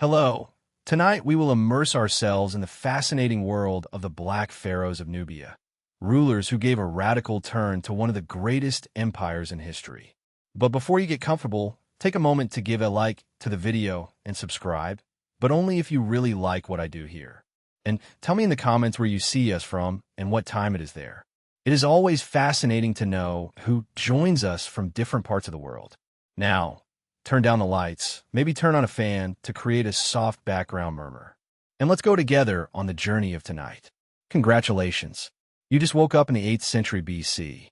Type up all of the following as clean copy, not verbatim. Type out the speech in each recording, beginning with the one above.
Hello. Tonight we will immerse ourselves in the fascinating world of the Black Pharaohs of Nubia, rulers who gave a radical turn to one of the greatest empires in history. But before you get comfortable, take a moment to give a like to the video and subscribe, but only if you really like what I do here. And tell me in the comments where you see us from and what time it is there. It is always fascinating to know who joins us from different parts of the world. Now, turn down the lights, maybe turn on a fan to create a soft background murmur. And let's go together on the journey of tonight. Congratulations. You just woke up in the 8th century BC.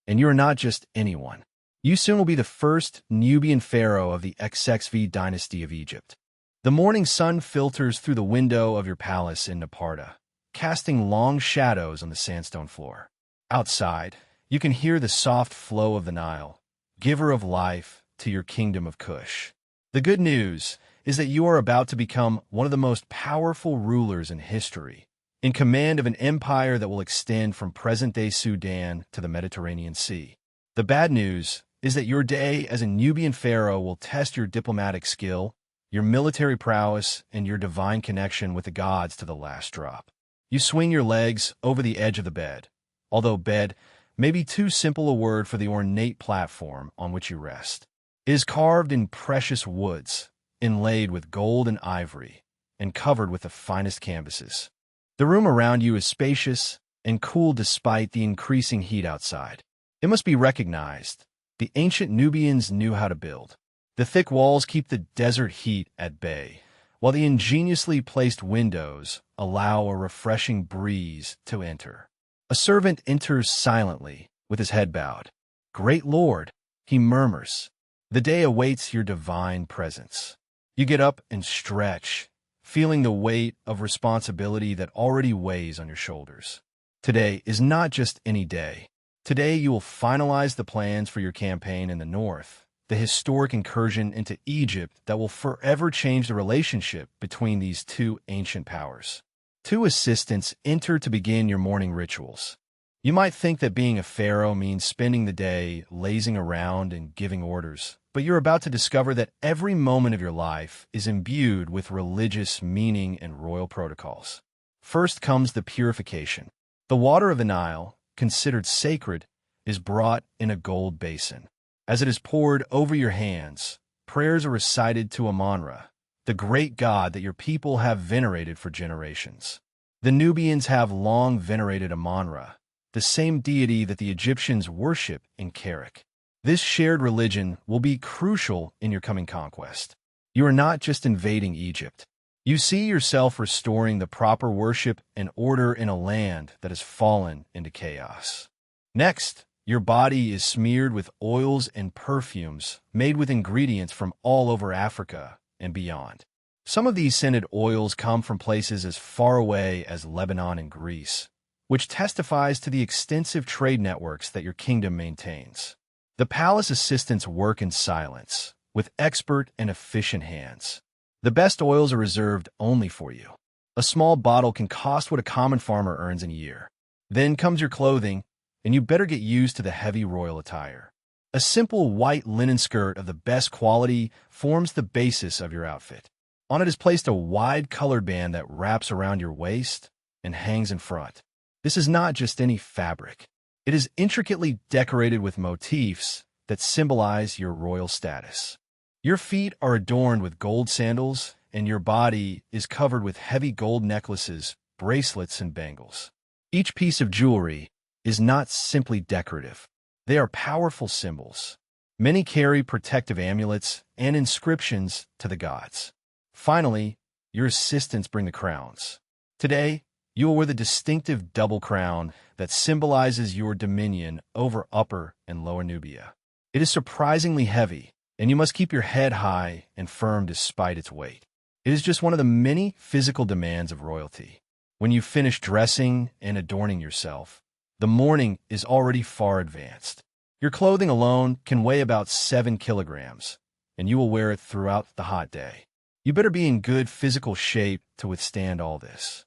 And you are not just anyone. You soon will be the first Nubian pharaoh of the XXV dynasty of Egypt. The morning sun filters through the window of your palace in Naparta, casting long shadows on the sandstone floor. Outside, you can hear the soft flow of the Nile, giver of life to your kingdom of Kush. The good news is that you are about to become one of the most powerful rulers in history, in command of an empire that will extend from present-day Sudan to the Mediterranean Sea. The bad news is that your day as a Nubian pharaoh will test your diplomatic skill, your military prowess, and your divine connection with the gods to the last drop. You swing your legs over the edge of the bed, although bed may be too simple a word for the ornate platform on which you rest. It is carved in precious woods, inlaid with gold and ivory, and covered with the finest canvases. The room around you is spacious and cool despite the increasing heat outside. It must be recognized, the ancient Nubians knew how to build. The thick walls keep the desert heat at bay, while the ingeniously placed windows allow a refreshing breeze to enter. A servant enters silently, with his head bowed. "Great Lord," he murmurs, "the day awaits your divine presence." You get up and stretch, feeling the weight of responsibility that already weighs on your shoulders. Today is not just any day. Today you will finalize the plans for your campaign in the north, the historic incursion into Egypt that will forever change the relationship between these two ancient powers. Two assistants enter to begin your morning rituals. You might think that being a pharaoh means spending the day lazing around and giving orders, but you're about to discover that every moment of your life is imbued with religious meaning and royal protocols. First comes the purification. The water of the Nile, considered sacred, is brought in a gold basin. As it is poured over your hands, prayers are recited to Amun-Ra, the great god that your people have venerated for generations. The Nubians have long venerated Amun-Ra, the same deity that the Egyptians worship in Kerak. This shared religion will be crucial in your coming conquest. You are not just invading Egypt. You see yourself restoring the proper worship and order in a land that has fallen into chaos. Next, your body is smeared with oils and perfumes made with ingredients from all over Africa and beyond. Some of these scented oils come from places as far away as Lebanon and Greece, which testifies to the extensive trade networks that your kingdom maintains. The palace assistants work in silence, with expert and efficient hands. The best oils are reserved only for you. A small bottle can cost what a common farmer earns in a year. Then comes your clothing, and you better get used to the heavy royal attire. A simple white linen skirt of the best quality forms the basis of your outfit. On it is placed a wide colored band that wraps around your waist and hangs in front. This is not just any fabric. It is intricately decorated with motifs that symbolize your royal status. Your feet are adorned with gold sandals, and your body is covered with heavy gold necklaces, bracelets, and bangles. Each piece of jewelry is not simply decorative. They are powerful symbols. Many carry protective amulets and inscriptions to the gods. Finally, your assistants bring the crowns. Today, you will wear the distinctive double crown that symbolizes your dominion over Upper and Lower Nubia. It is surprisingly heavy, and you must keep your head high and firm despite its weight. It is just one of the many physical demands of royalty. When you finish dressing and adorning yourself, the morning is already far advanced. Your clothing alone can weigh about 7 kilograms, and you will wear it throughout the hot day. You better be in good physical shape to withstand all this.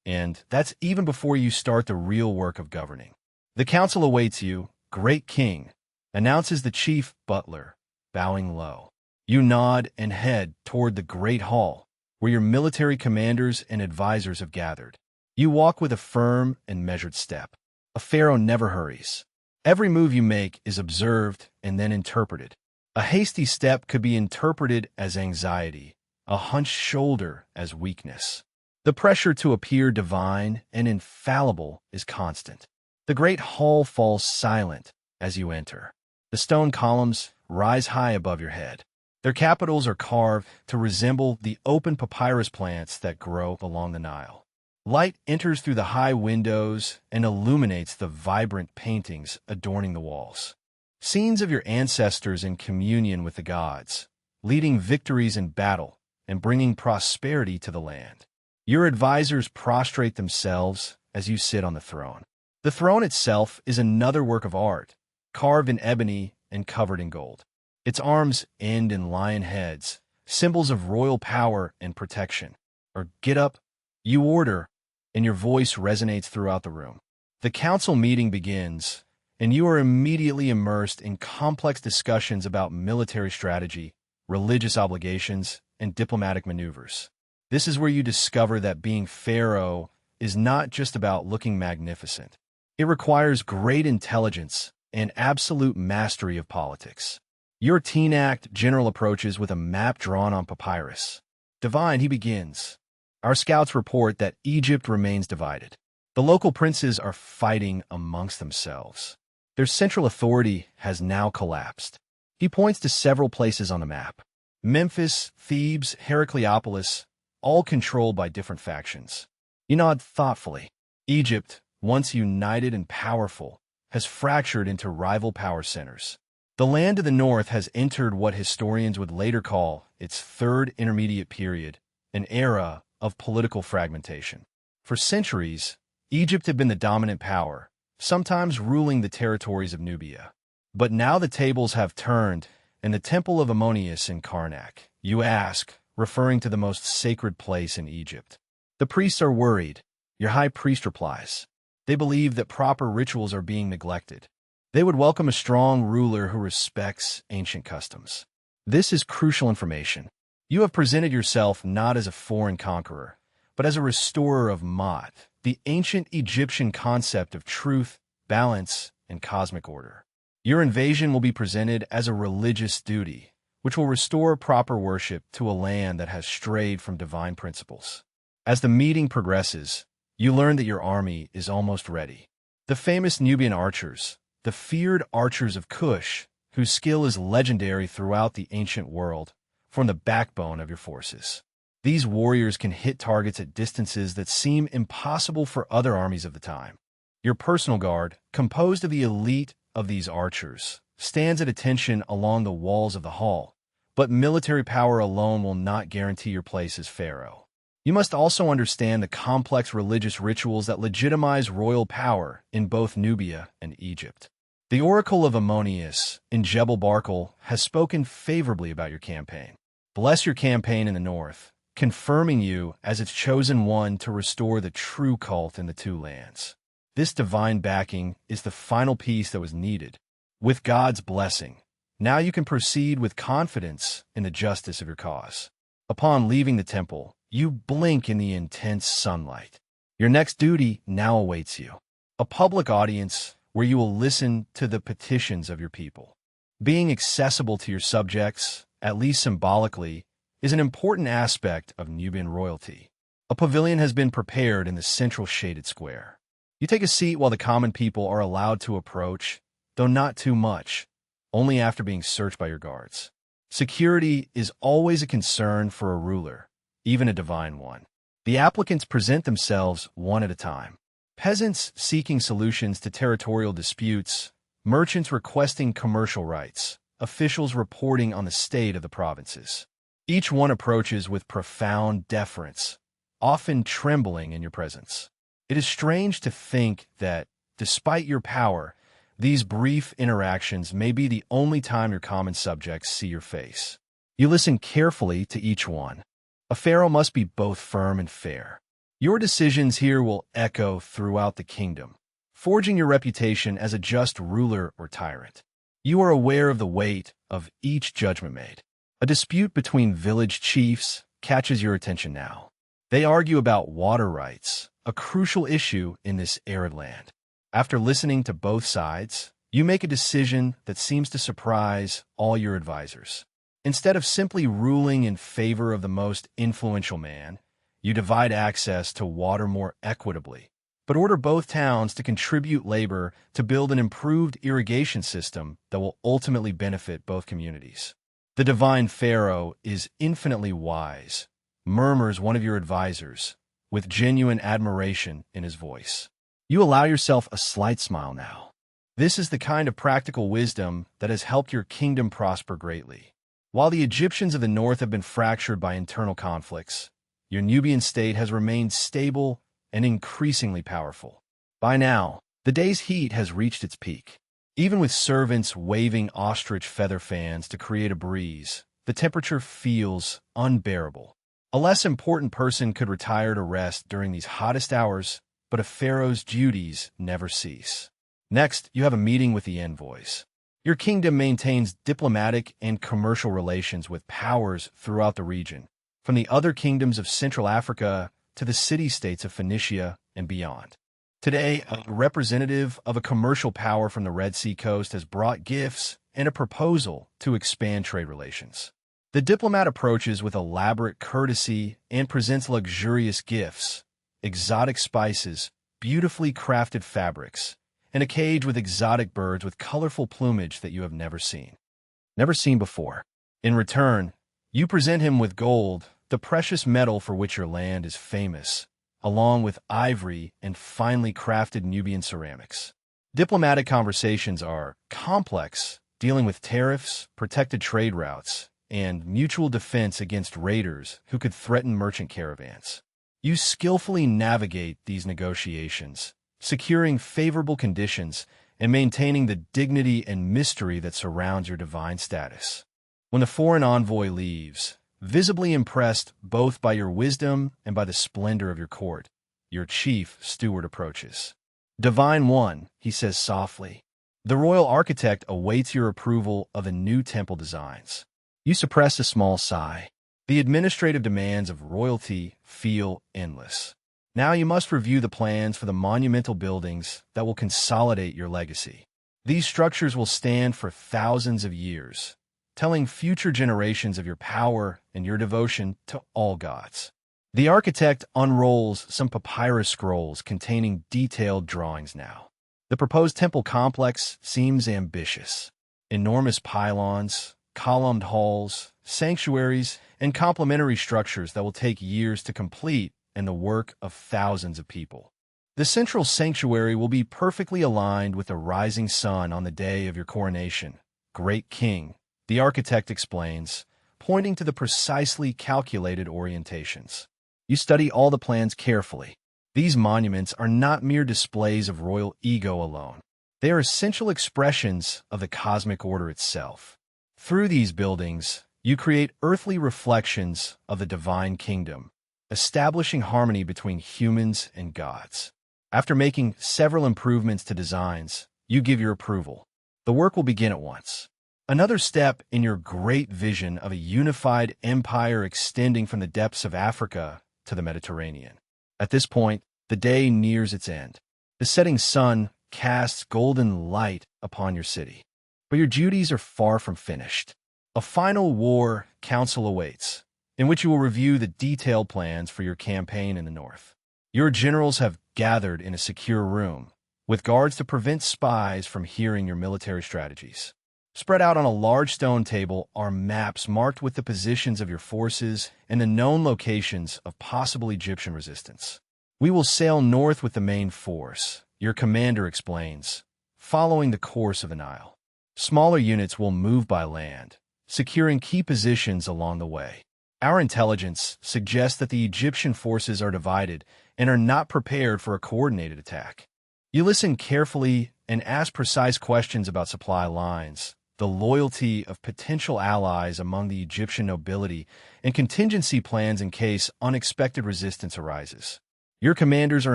And that's even before you start the real work of governing. The council awaits you, great king, announces the chief butler, bowing low. You nod and head toward the Great Hall, where your military commanders and advisors have gathered. You walk with a firm and measured step. A pharaoh never hurries. Every move you make is observed and then interpreted. A hasty step could be interpreted as anxiety, a hunched shoulder as weakness. The pressure to appear divine and infallible is constant. The great hall falls silent as you enter. The stone columns rise high above your head. Their capitals are carved to resemble the open papyrus plants that grow along the Nile. Light enters through the high windows and illuminates the vibrant paintings adorning the walls. Scenes of your ancestors in communion with the gods, leading victories in battle and bringing prosperity to the land. Your advisors prostrate themselves as you sit on the throne. The throne itself is another work of art, carved in ebony and covered in gold. Its arms end in lion heads, symbols of royal power and protection. Or get up, you order, and your voice resonates throughout the room. The council meeting begins, and you are immediately immersed in complex discussions about military strategy, religious obligations, and diplomatic maneuvers. This is where you discover that being pharaoh is not just about looking magnificent. It requires great intelligence and absolute mastery of politics. Your teen-act general approaches with a map drawn on papyrus. Divine, he begins. Our scouts report that Egypt remains divided. The local princes are fighting amongst themselves. Their central authority has now collapsed. He points to several places on the map. Memphis, Thebes, Heracleopolis, all controlled by different factions. You nod thoughtfully. Egypt, once united and powerful, has fractured into rival power centers. The land to the north has entered what historians would later call its third intermediate period, an era of political fragmentation. For centuries, Egypt had been the dominant power, sometimes ruling the territories of Nubia. But now the tables have turned, and the temple of Ammonius in Karnak, you ask, referring to the most sacred place in Egypt. The priests are worried. Your high priest replies. They believe that proper rituals are being neglected. They would welcome a strong ruler who respects ancient customs. This is crucial information. You have presented yourself not as a foreign conqueror, but as a restorer of Ma'at, the ancient Egyptian concept of truth, balance, and cosmic order. Your invasion will be presented as a religious duty, which will restore proper worship to a land that has strayed from divine principles. As the meeting progresses, you learn that your army is almost ready. The famous Nubian archers, the feared archers of Kush, whose skill is legendary throughout the ancient world, form the backbone of your forces. These warriors can hit targets at distances that seem impossible for other armies of the time. Your personal guard, composed of the elite of these archers, stands at attention along the walls of the hall, but military power alone will not guarantee your place as pharaoh. You must also understand the complex religious rituals that legitimize royal power in both Nubia and Egypt. The Oracle of Ammonius in Jebel Barkal has spoken favorably about your campaign. Bless your campaign in the north, confirming you as its chosen one to restore the true cult in the two lands. This divine backing is the final piece that was needed. With God's blessing, now you can proceed with confidence in the justice of your cause. Upon leaving the temple, you blink in the intense sunlight. Your next duty now awaits you. A public audience where you will listen to the petitions of your people. Being accessible to your subjects, at least symbolically, is an important aspect of Nubian royalty. A pavilion has been prepared in the central shaded square. You take a seat while the common people are allowed to approach, though not too much, only after being searched by your guards. Security is always a concern for a ruler, even a divine one. The applicants present themselves one at a time. Peasants seeking solutions to territorial disputes, merchants requesting commercial rights, officials reporting on the state of the provinces. Each one approaches with profound deference, often trembling in your presence. It is strange to think that, despite your power, these brief interactions may be the only time your common subjects see your face. You listen carefully to each one. A pharaoh must be both firm and fair. Your decisions here will echo throughout the kingdom, forging your reputation as a just ruler or tyrant. You are aware of the weight of each judgment made. A dispute between village chiefs catches your attention now. They argue about water rights, a crucial issue in this arid land. After listening to both sides, you make a decision that seems to surprise all your advisors. Instead of simply ruling in favor of the most influential man, you divide access to water more equitably, but order both towns to contribute labor to build an improved irrigation system that will ultimately benefit both communities. The divine Pharaoh is infinitely wise, murmurs one of your advisors, with genuine admiration in his voice. You allow yourself a slight smile now. This is the kind of practical wisdom that has helped your kingdom prosper greatly. While the Egyptians of the north have been fractured by internal conflicts, your Nubian state has remained stable and increasingly powerful. By now, the day's heat has reached its peak. Even with servants waving ostrich feather fans to create a breeze, the temperature feels unbearable. A less important person could retire to rest during these hottest hours, but a pharaoh's duties never cease. Next, you have a meeting with the envoys. Your kingdom maintains diplomatic and commercial relations with powers throughout the region, from the other kingdoms of Central Africa to the city-states of Phoenicia and beyond. Today, a representative of a commercial power from the Red Sea coast has brought gifts and a proposal to expand trade relations. The diplomat approaches with elaborate courtesy and presents luxurious gifts, exotic spices, beautifully crafted fabrics, and a cage with exotic birds with colorful plumage that you have never seen before. In return, you present him with gold, the precious metal for which your land is famous, along with ivory and finely crafted Nubian ceramics. Diplomatic conversations are complex, dealing with tariffs, protected trade routes, and mutual defense against raiders who could threaten merchant caravans. You skillfully navigate these negotiations, securing favorable conditions and maintaining the dignity and mystery that surrounds your divine status. When the foreign envoy leaves, visibly impressed both by your wisdom and by the splendor of your court, your chief steward approaches. "Divine One," he says softly, "the royal architect awaits your approval of the new temple designs." You suppress a small sigh. The administrative demands of royalty feel endless. Now you must review the plans for the monumental buildings that will consolidate your legacy. These structures will stand for thousands of years, telling future generations of your power and your devotion to all gods. The architect unrolls some papyrus scrolls containing detailed drawings now. The proposed temple complex seems ambitious. Enormous pylons, columned halls, sanctuaries, and complementary structures that will take years to complete and the work of thousands of people. The central sanctuary will be perfectly aligned with the rising sun on the day of your coronation, great king, the architect explains, pointing to the precisely calculated orientations. You study all the plans carefully. These monuments are not mere displays of royal ego alone. They are essential expressions of the cosmic order itself. Through these buildings, you create earthly reflections of the divine kingdom, establishing harmony between humans and gods. After making several improvements to designs, you give your approval. The work will begin at once. Another step in your great vision of a unified empire extending from the depths of Africa to the Mediterranean. At this point, the day nears its end. The setting sun casts golden light upon your city. But your duties are far from finished. A final war council awaits, in which you will review the detailed plans for your campaign in the north. Your generals have gathered in a secure room, with guards to prevent spies from hearing your military strategies. Spread out on a large stone table are maps marked with the positions of your forces and the known locations of possible Egyptian resistance. "We will sail north with the main force," your commander explains, "following the course of the Nile. Smaller units will move by land, securing key positions along the way. Our intelligence suggests that the Egyptian forces are divided and are not prepared for a coordinated attack." You listen carefully and ask precise questions about supply lines, the loyalty of potential allies among the Egyptian nobility, and contingency plans in case unexpected resistance arises. Your commanders are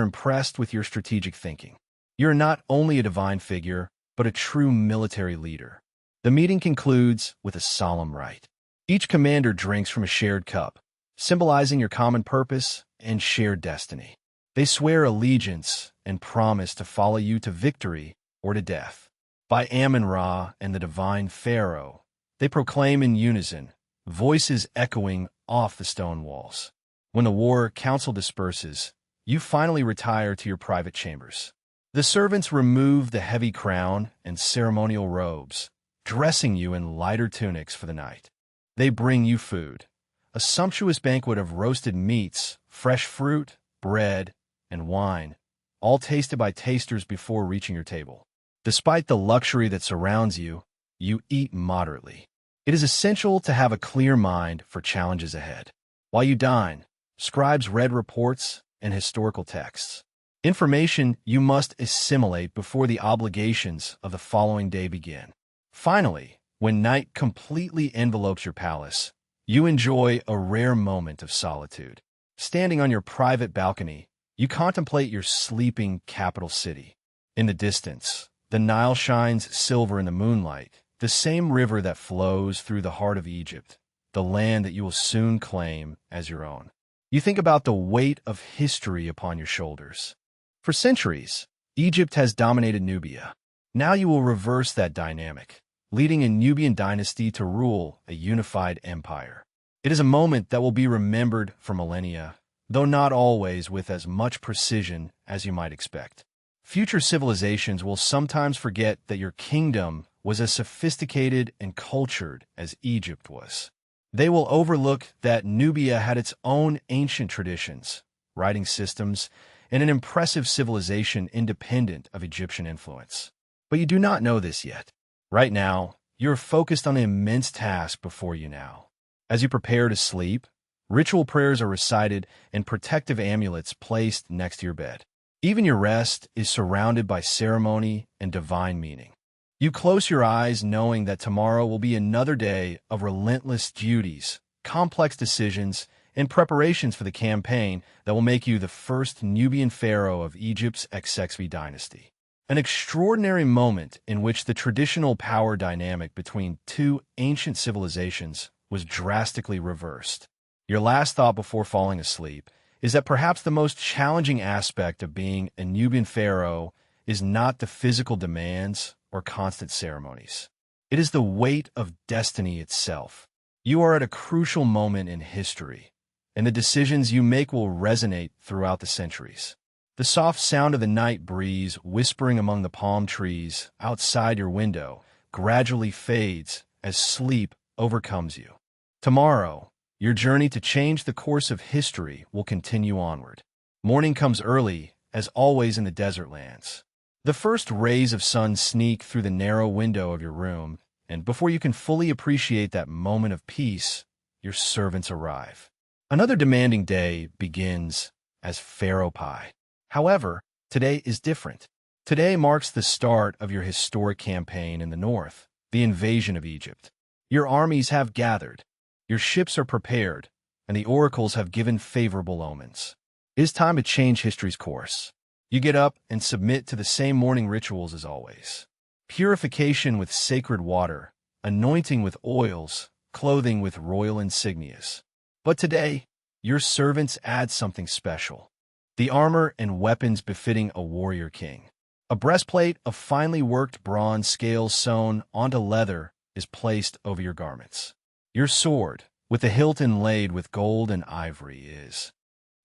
impressed with your strategic thinking. You're not only a divine figure, but a true military leader. The meeting concludes with a solemn rite. Each commander drinks from a shared cup, symbolizing your common purpose and shared destiny. They swear allegiance and promise to follow you to victory or to death. By Amun-Ra and the divine Pharaoh, they proclaim in unison, voices echoing off the stone walls. When the war council disperses, you finally retire to your private chambers. The servants remove the heavy crown and ceremonial robes, dressing you in lighter tunics for the night. They bring you food, a sumptuous banquet of roasted meats, fresh fruit, bread, and wine, all tasted by tasters before reaching your table. Despite the luxury that surrounds you, you eat moderately. It is essential to have a clear mind for challenges ahead. While you dine, scribes read reports and historical texts. Information you must assimilate before the obligations of the following day begin. Finally, when night completely envelopes your palace, you enjoy a rare moment of solitude. Standing on your private balcony, you contemplate your sleeping capital city. In the distance, the Nile shines silver in the moonlight, the same river that flows through the heart of Egypt, the land that you will soon claim as your own. You think about the weight of history upon your shoulders. For centuries, Egypt has dominated Nubia. Now you will reverse that dynamic, leading a Nubian dynasty to rule a unified empire. It is a moment that will be remembered for millennia, though not always with as much precision as you might expect. Future civilizations will sometimes forget that your kingdom was as sophisticated and cultured as Egypt was. They will overlook that Nubia had its own ancient traditions, writing systems, and an impressive civilization independent of Egyptian influence. But you do not know this yet. Right now, you're focused on the immense task before you now. As you prepare to sleep, ritual prayers are recited and protective amulets placed next to your bed. Even your rest is surrounded by ceremony and divine meaning. You close your eyes knowing that tomorrow will be another day of relentless duties, complex decisions, and preparations for the campaign that will make you the first Nubian pharaoh of Egypt's XXV dynasty. An extraordinary moment in which the traditional power dynamic between two ancient civilizations was drastically reversed. Your last thought before falling asleep is that perhaps the most challenging aspect of being a Nubian pharaoh is not the physical demands or constant ceremonies. It is the weight of destiny itself. You are at a crucial moment in history, and the decisions you make will resonate throughout the centuries. The soft sound of the night breeze whispering among the palm trees outside your window gradually fades as sleep overcomes you. Tomorrow, your journey to change the course of history will continue onward. Morning comes early, as always in the desert lands. The first rays of sun sneak through the narrow window of your room, and before you can fully appreciate that moment of peace, your servants arrive. Another demanding day begins as Pharaoh Pie. However, today is different. Today marks the start of your historic campaign in the north, the invasion of Egypt. Your armies have gathered, your ships are prepared, and the oracles have given favorable omens. It is time to change history's course. You get up and submit to the same morning rituals as always. Purification with sacred water, anointing with oils, clothing with royal insignias. But today, your servants add something special. The armor and weapons befitting a warrior king. A breastplate of finely worked bronze scales sewn onto leather is placed over your garments. Your sword, with the hilt inlaid with gold and ivory, is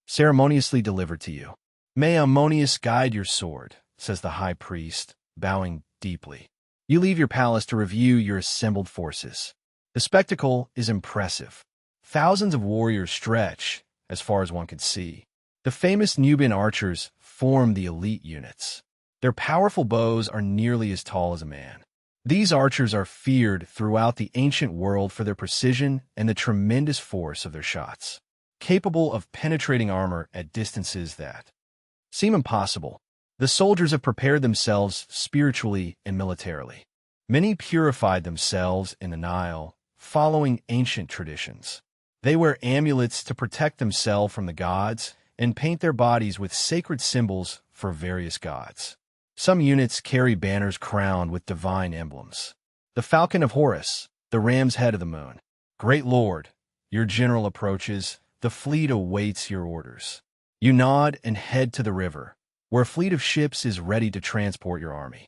ceremoniously delivered to you. May Ammonius guide your sword, says the high priest, bowing deeply. You leave your palace to review your assembled forces. The spectacle is impressive. Thousands of warriors stretch as far as one can see. The famous Nubian archers form the elite units. Their powerful bows are nearly as tall as a man. These archers are feared throughout the ancient world for their precision and the tremendous force of their shots, capable of penetrating armor at distances that seem impossible. The soldiers have prepared themselves spiritually and militarily. Many purified themselves in the Nile, following ancient traditions. They wear amulets to protect themselves from the gods and paint their bodies with sacred symbols for various gods. Some units carry banners crowned with divine emblems. The falcon of Horus, the ram's head of the moon, "Great Lord," your general approaches. The fleet awaits your orders. You nod and head to the river, where a fleet of ships is ready to transport your army.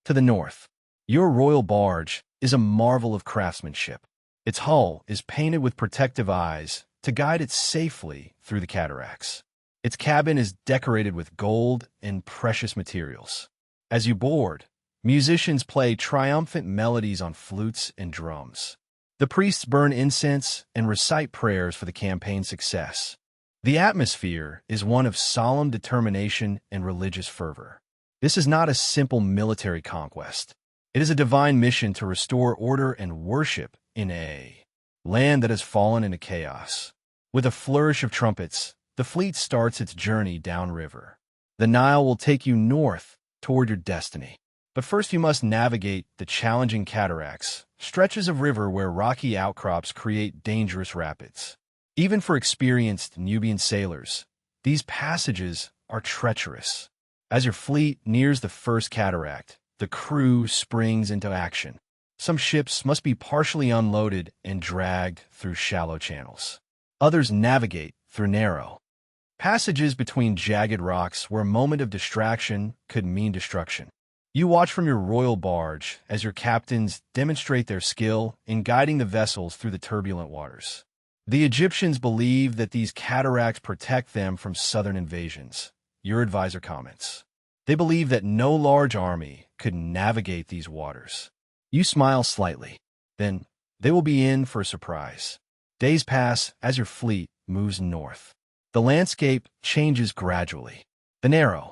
To the north, your royal barge is a marvel of craftsmanship. Its hull is painted with protective eyes to guide it safely through the cataracts. Its cabin is decorated with gold and precious materials. As you board, musicians play triumphant melodies on flutes and drums. The priests burn incense and recite prayers for the campaign's success. The atmosphere is one of solemn determination and religious fervor. This is not a simple military conquest. It is a divine mission to restore order and worship in a land that has fallen into chaos. With a flourish of trumpets, the fleet starts its journey downriver. The Nile will take you north toward your destiny. But first you must navigate the challenging cataracts, stretches of river where rocky outcrops create dangerous rapids. Even for experienced Nubian sailors, these passages are treacherous. As your fleet nears the first cataract, the crew springs into action. Some ships must be partially unloaded and dragged through shallow channels. Others navigate through narrow passages between jagged rocks where a moment of distraction could mean destruction. You watch from your royal barge as your captains demonstrate their skill in guiding the vessels through the turbulent waters. The Egyptians believe that these cataracts protect them from southern invasions. Your advisor comments. They believe that no large army could navigate these waters. You smile slightly. Then, they will be in for a surprise. Days pass as your fleet moves north. The landscape changes gradually. The narrow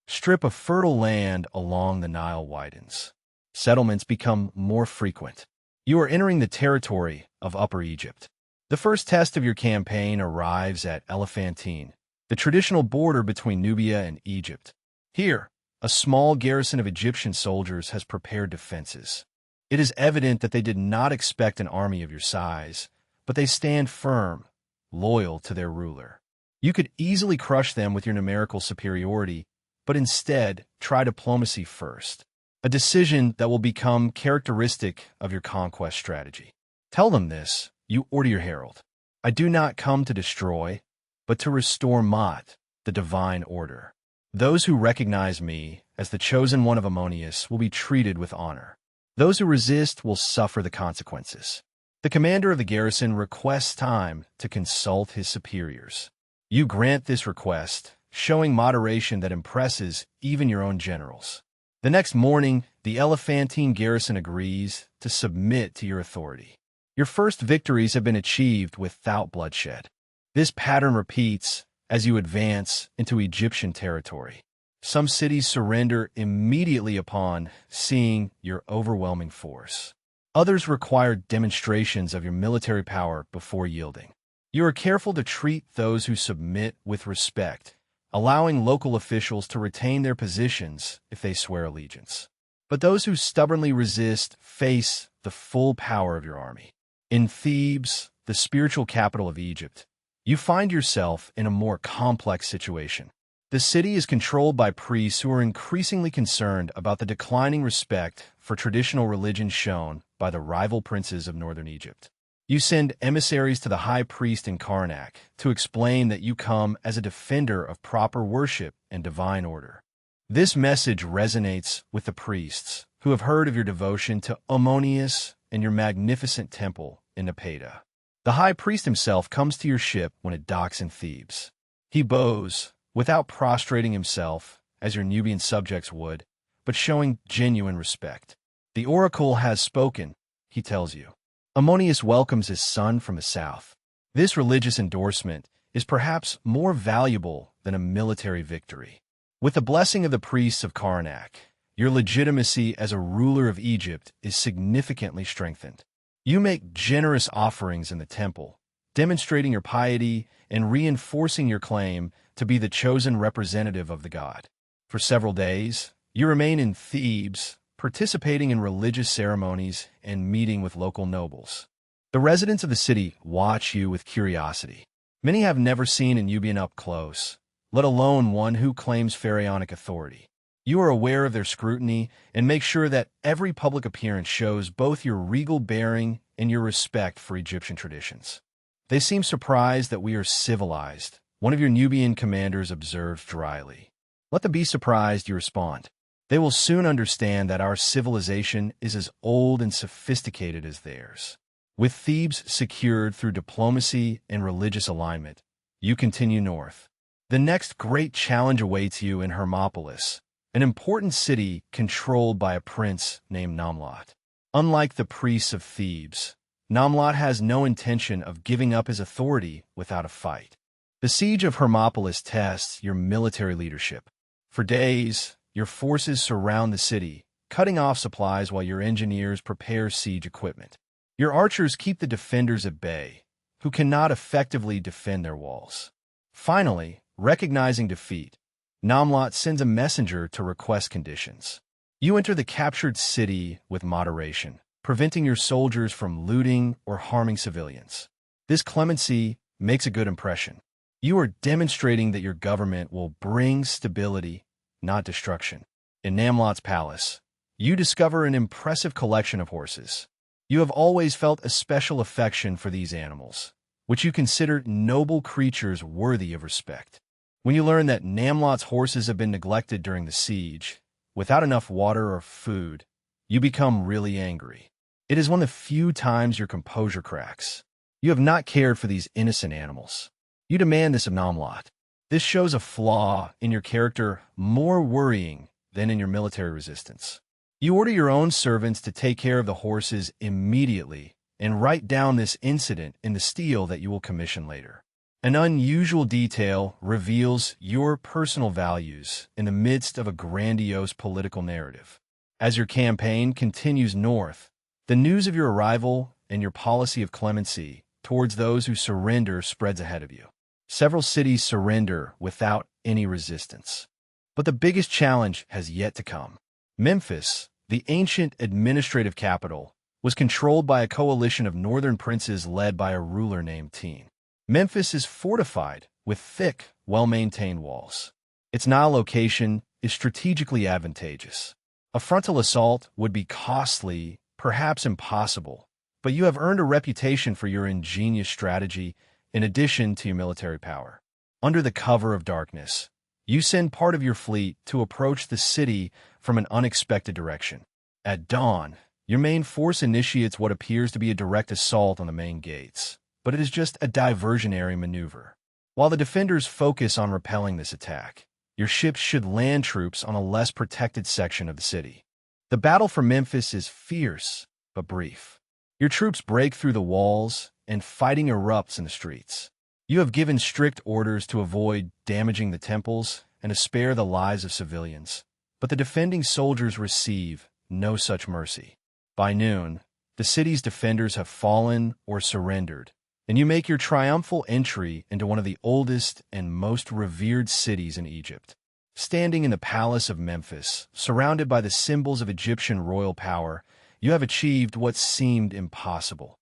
strip of fertile land along the Nile widens. Settlements become more frequent. You are entering the territory of Upper Egypt. The first test of your campaign arrives at Elephantine, the traditional border between Nubia and Egypt. Here, a small garrison of Egyptian soldiers has prepared defenses. It is evident that they did not expect an army of your size, but they stand firm, loyal to their ruler. You could easily crush them with your numerical superiority, but instead try diplomacy first, a decision that will become characteristic of your conquest strategy. Tell them this. You order your herald. I do not come to destroy, but to restore Ma'at, the divine order. Those who recognize me as the chosen one of Ammonius will be treated with honor. Those who resist will suffer the consequences. The commander of the garrison requests time to consult his superiors. You grant this request, showing moderation that impresses even your own generals. The next morning, the Elephantine garrison agrees to submit to your authority. Your first victories have been achieved without bloodshed. This pattern repeats as you advance into Egyptian territory. Some cities surrender immediately upon seeing your overwhelming force. Others require demonstrations of your military power before yielding. You are careful to treat those who submit with respect, allowing local officials to retain their positions if they swear allegiance. But those who stubbornly resist face the full power of your army. In Thebes, the spiritual capital of Egypt, you find yourself in a more complex situation. The city is controlled by priests who are increasingly concerned about the declining respect for traditional religion shown by the rival princes of northern Egypt. You send emissaries to the high priest in Karnak to explain that you come as a defender of proper worship and divine order. This message resonates with the priests, who have heard of your devotion to Ammonius and your magnificent temple in Napata. The high priest himself comes to your ship when it docks in Thebes. He bows, without prostrating himself, as your Nubian subjects would, but showing genuine respect. The oracle has spoken, he tells you. Ammonius welcomes his son from the south. This religious endorsement is perhaps more valuable than a military victory. With the blessing of the priests of Karnak, your legitimacy as a ruler of Egypt is significantly strengthened. You make generous offerings in the temple, demonstrating your piety and reinforcing your claim to be the chosen representative of the god. For several days, you remain in Thebes, participating in religious ceremonies and meeting with local nobles. The residents of the city watch you with curiosity. Many have never seen a Nubian up close, let alone one who claims pharaonic authority. You are aware of their scrutiny and make sure that every public appearance shows both your regal bearing and your respect for Egyptian traditions. They seem surprised that we are civilized, one of your Nubian commanders observed dryly. Let them be surprised, you respond. They will soon understand that our civilization is as old and sophisticated as theirs. With Thebes secured through diplomacy and religious alignment, you continue north. The next great challenge awaits you in Hermopolis, an important city controlled by a prince named Namlat. Unlike the priests of Thebes, Namlat has no intention of giving up his authority without a fight. The siege of Hermopolis tests your military leadership. For days, your forces surround the city, cutting off supplies while your engineers prepare siege equipment. Your archers keep the defenders at bay, who cannot effectively defend their walls. Finally, recognizing defeat, Namlat sends a messenger to request conditions. You enter the captured city with moderation, preventing your soldiers from looting or harming civilians. This clemency makes a good impression. You are demonstrating that your government will bring stability, not destruction. In Namlat's palace, you discover an impressive collection of horses. You have always felt a special affection for these animals, which you consider noble creatures worthy of respect. When you learn that Namlat's horses have been neglected during the siege, without enough water or food, you become really angry. It is one of the few times your composure cracks. You have not cared for these innocent animals. You demand this of Namlat. This shows a flaw in your character more worrying than in your military resistance. You order your own servants to take care of the horses immediately and write down this incident in the stele that you will commission later. An unusual detail reveals your personal values in the midst of a grandiose political narrative. As your campaign continues north, the news of your arrival and your policy of clemency towards those who surrender spreads ahead of you. Several cities surrender without any resistance. But the biggest challenge has yet to come. Memphis, the ancient administrative capital, was controlled by a coalition of northern princes led by a ruler named Teen. Memphis is fortified with thick, well-maintained walls. Its Nile location is strategically advantageous. A frontal assault would be costly, perhaps impossible, but you have earned a reputation for your ingenious strategy in addition to your military power. Under the cover of darkness, you send part of your fleet to approach the city from an unexpected direction. At dawn, your main force initiates what appears to be a direct assault on the main gates, but it is just a diversionary maneuver. While the defenders focus on repelling this attack, your ships should land troops on a less protected section of the city. The battle for Memphis is fierce, but brief. Your troops break through the walls, and fighting erupts in the streets. You have given strict orders to avoid damaging the temples and to spare the lives of civilians, but the defending soldiers receive no such mercy. By noon, the city's defenders have fallen or surrendered, and you make your triumphal entry into one of the oldest and most revered cities in Egypt. Standing in the palace of Memphis, surrounded by the symbols of Egyptian royal power, you have achieved what seemed impossible.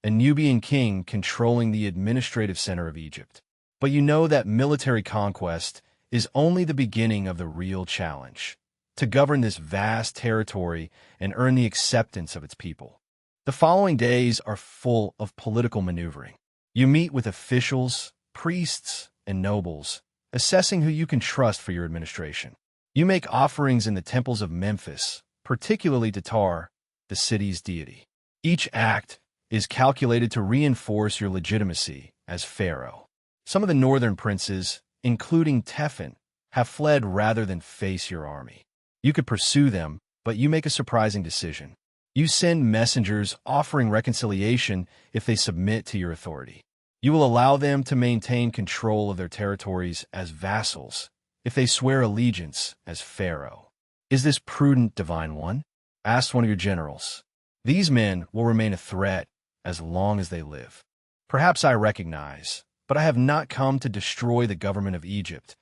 A Nubian king controlling the administrative center of Egypt. But you know that military conquest is only the beginning of the real challenge, to govern this vast territory and earn the acceptance of its people. The following days are full of political maneuvering. You meet with officials, priests, and nobles, assessing who you can trust for your administration. You make offerings in the temples of Memphis, particularly to Tar, the city's deity. Each act is calculated to reinforce your legitimacy as pharaoh. Some of the northern princes, including Tephen, have fled rather than face your army. You could pursue them, but you make a surprising decision. You send messengers offering reconciliation if they submit to your authority. You will allow them to maintain control of their territories as vassals if they swear allegiance as pharaoh. Is this prudent, divine one? Asked one of your generals. These men will remain a threat as long as they live. Perhaps I recognize, but I have not come to destroy the government of Egypt,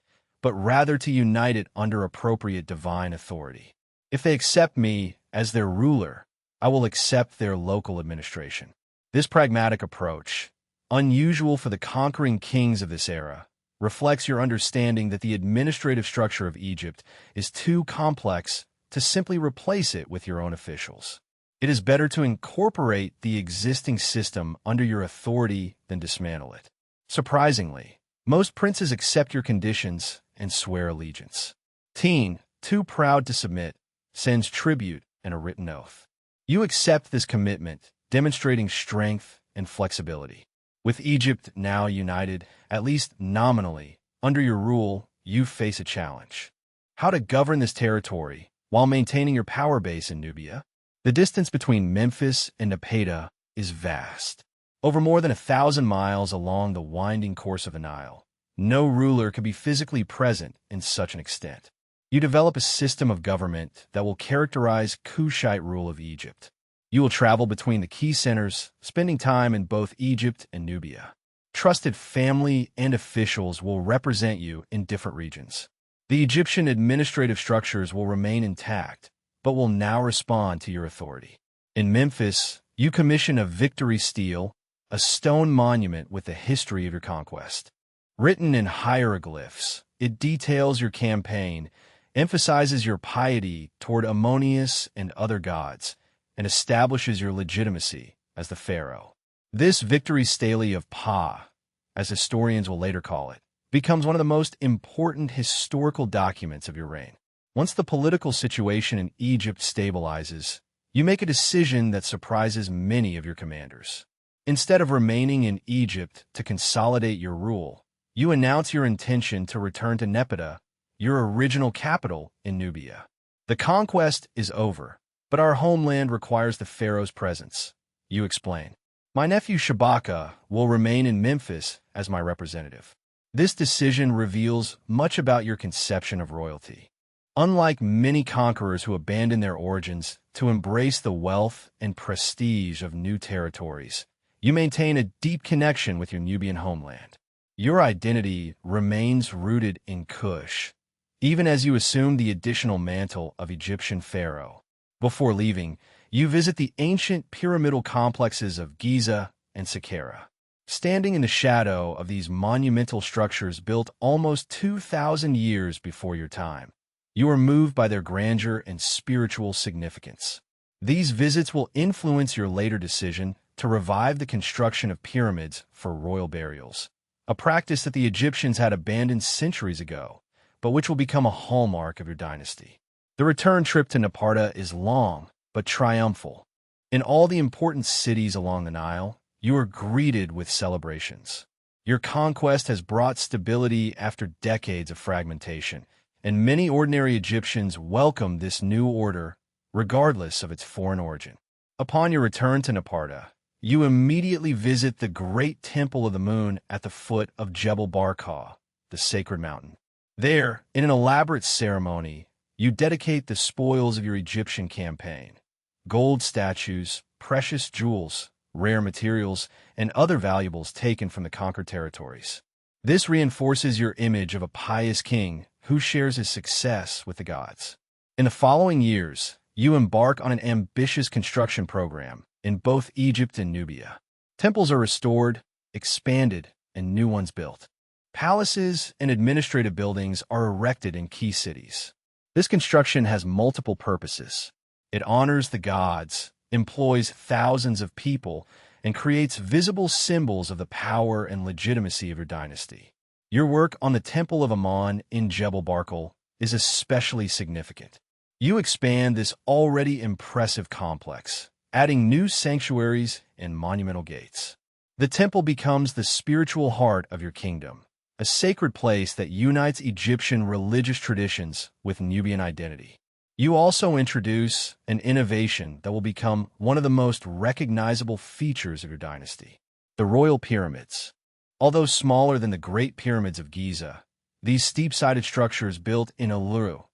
but rather to unite it under appropriate divine authority. If they accept me as their ruler, I will accept their local administration. This pragmatic approach, unusual for the conquering kings of this era, reflects your understanding that the administrative structure of Egypt is too complex to simply replace it with your own officials. It is better to incorporate the existing system under your authority than dismantle it. Surprisingly, most princes accept your conditions and swear allegiance. Teen, too proud to submit, sends tribute and a written oath. You accept this commitment, demonstrating strength and flexibility. With Egypt now united, at least nominally, under your rule, you face a challenge. How to govern this territory while maintaining your power base in Nubia? The distance between Memphis and Napata is vast. Over more than 1,000 miles along the winding course of the Nile, no ruler could be physically present in such an extent. You develop a system of government that will characterize Kushite rule of Egypt. You will travel between the key centers, spending time in both Egypt and Nubia. Trusted family and officials will represent you in different regions. The Egyptian administrative structures will remain intact, but will now respond to your authority. In Memphis, you commission a victory stele, a stone monument with the history of your conquest. Written in hieroglyphs, it details your campaign, emphasizes your piety toward Ammonius and other gods, and establishes your legitimacy as the pharaoh. This victory stele of Pa, as historians will later call it, becomes one of the most important historical documents of your reign. Once the political situation in Egypt stabilizes, you make a decision that surprises many of your commanders. Instead of remaining in Egypt to consolidate your rule, you announce your intention to return to Napata, your original capital in Nubia. The conquest is over, but our homeland requires the pharaoh's presence, you explain. My nephew Shabaka will remain in Memphis as my representative. This decision reveals much about your conception of royalty. Unlike many conquerors who abandon their origins to embrace the wealth and prestige of new territories, you maintain a deep connection with your Nubian homeland. Your identity remains rooted in Kush, even as you assume the additional mantle of Egyptian pharaoh. Before leaving, you visit the ancient pyramidal complexes of Giza and Saqqara. Standing in the shadow of these monumental structures built almost 2,000 years before your time, you are moved by their grandeur and spiritual significance. These visits will influence your later decision to revive the construction of pyramids for royal burials, a practice that the Egyptians had abandoned centuries ago, but which will become a hallmark of your dynasty. The return trip to Napata is long, but triumphal. In all the important cities along the Nile, you are greeted with celebrations. Your conquest has brought stability after decades of fragmentation, and many ordinary Egyptians welcome this new order, regardless of its foreign origin. Upon your return to Napata, you immediately visit the great Temple of the Moon at the foot of Jebel Barkah, the sacred mountain. There, in an elaborate ceremony, you dedicate the spoils of your Egyptian campaign: gold statues, precious jewels, rare materials, and other valuables taken from the conquered territories. This reinforces your image of a pious king who shares his success with the gods. In the following years, you embark on an ambitious construction program in both Egypt and Nubia. Temples are restored, expanded, and new ones built. Palaces and administrative buildings are erected in key cities. This construction has multiple purposes. It honors the gods, employs thousands of people, and creates visible symbols of the power and legitimacy of your dynasty. Your work on the Temple of Ammon in Jebel Barkal is especially significant. You expand this already impressive complex, adding new sanctuaries and monumental gates. The temple becomes the spiritual heart of your kingdom, a sacred place that unites Egyptian religious traditions with Nubian identity. You also introduce an innovation that will become one of the most recognizable features of your dynasty: the royal pyramids. Although smaller than the Great Pyramids of Giza, these steep-sided structures built in Uluru,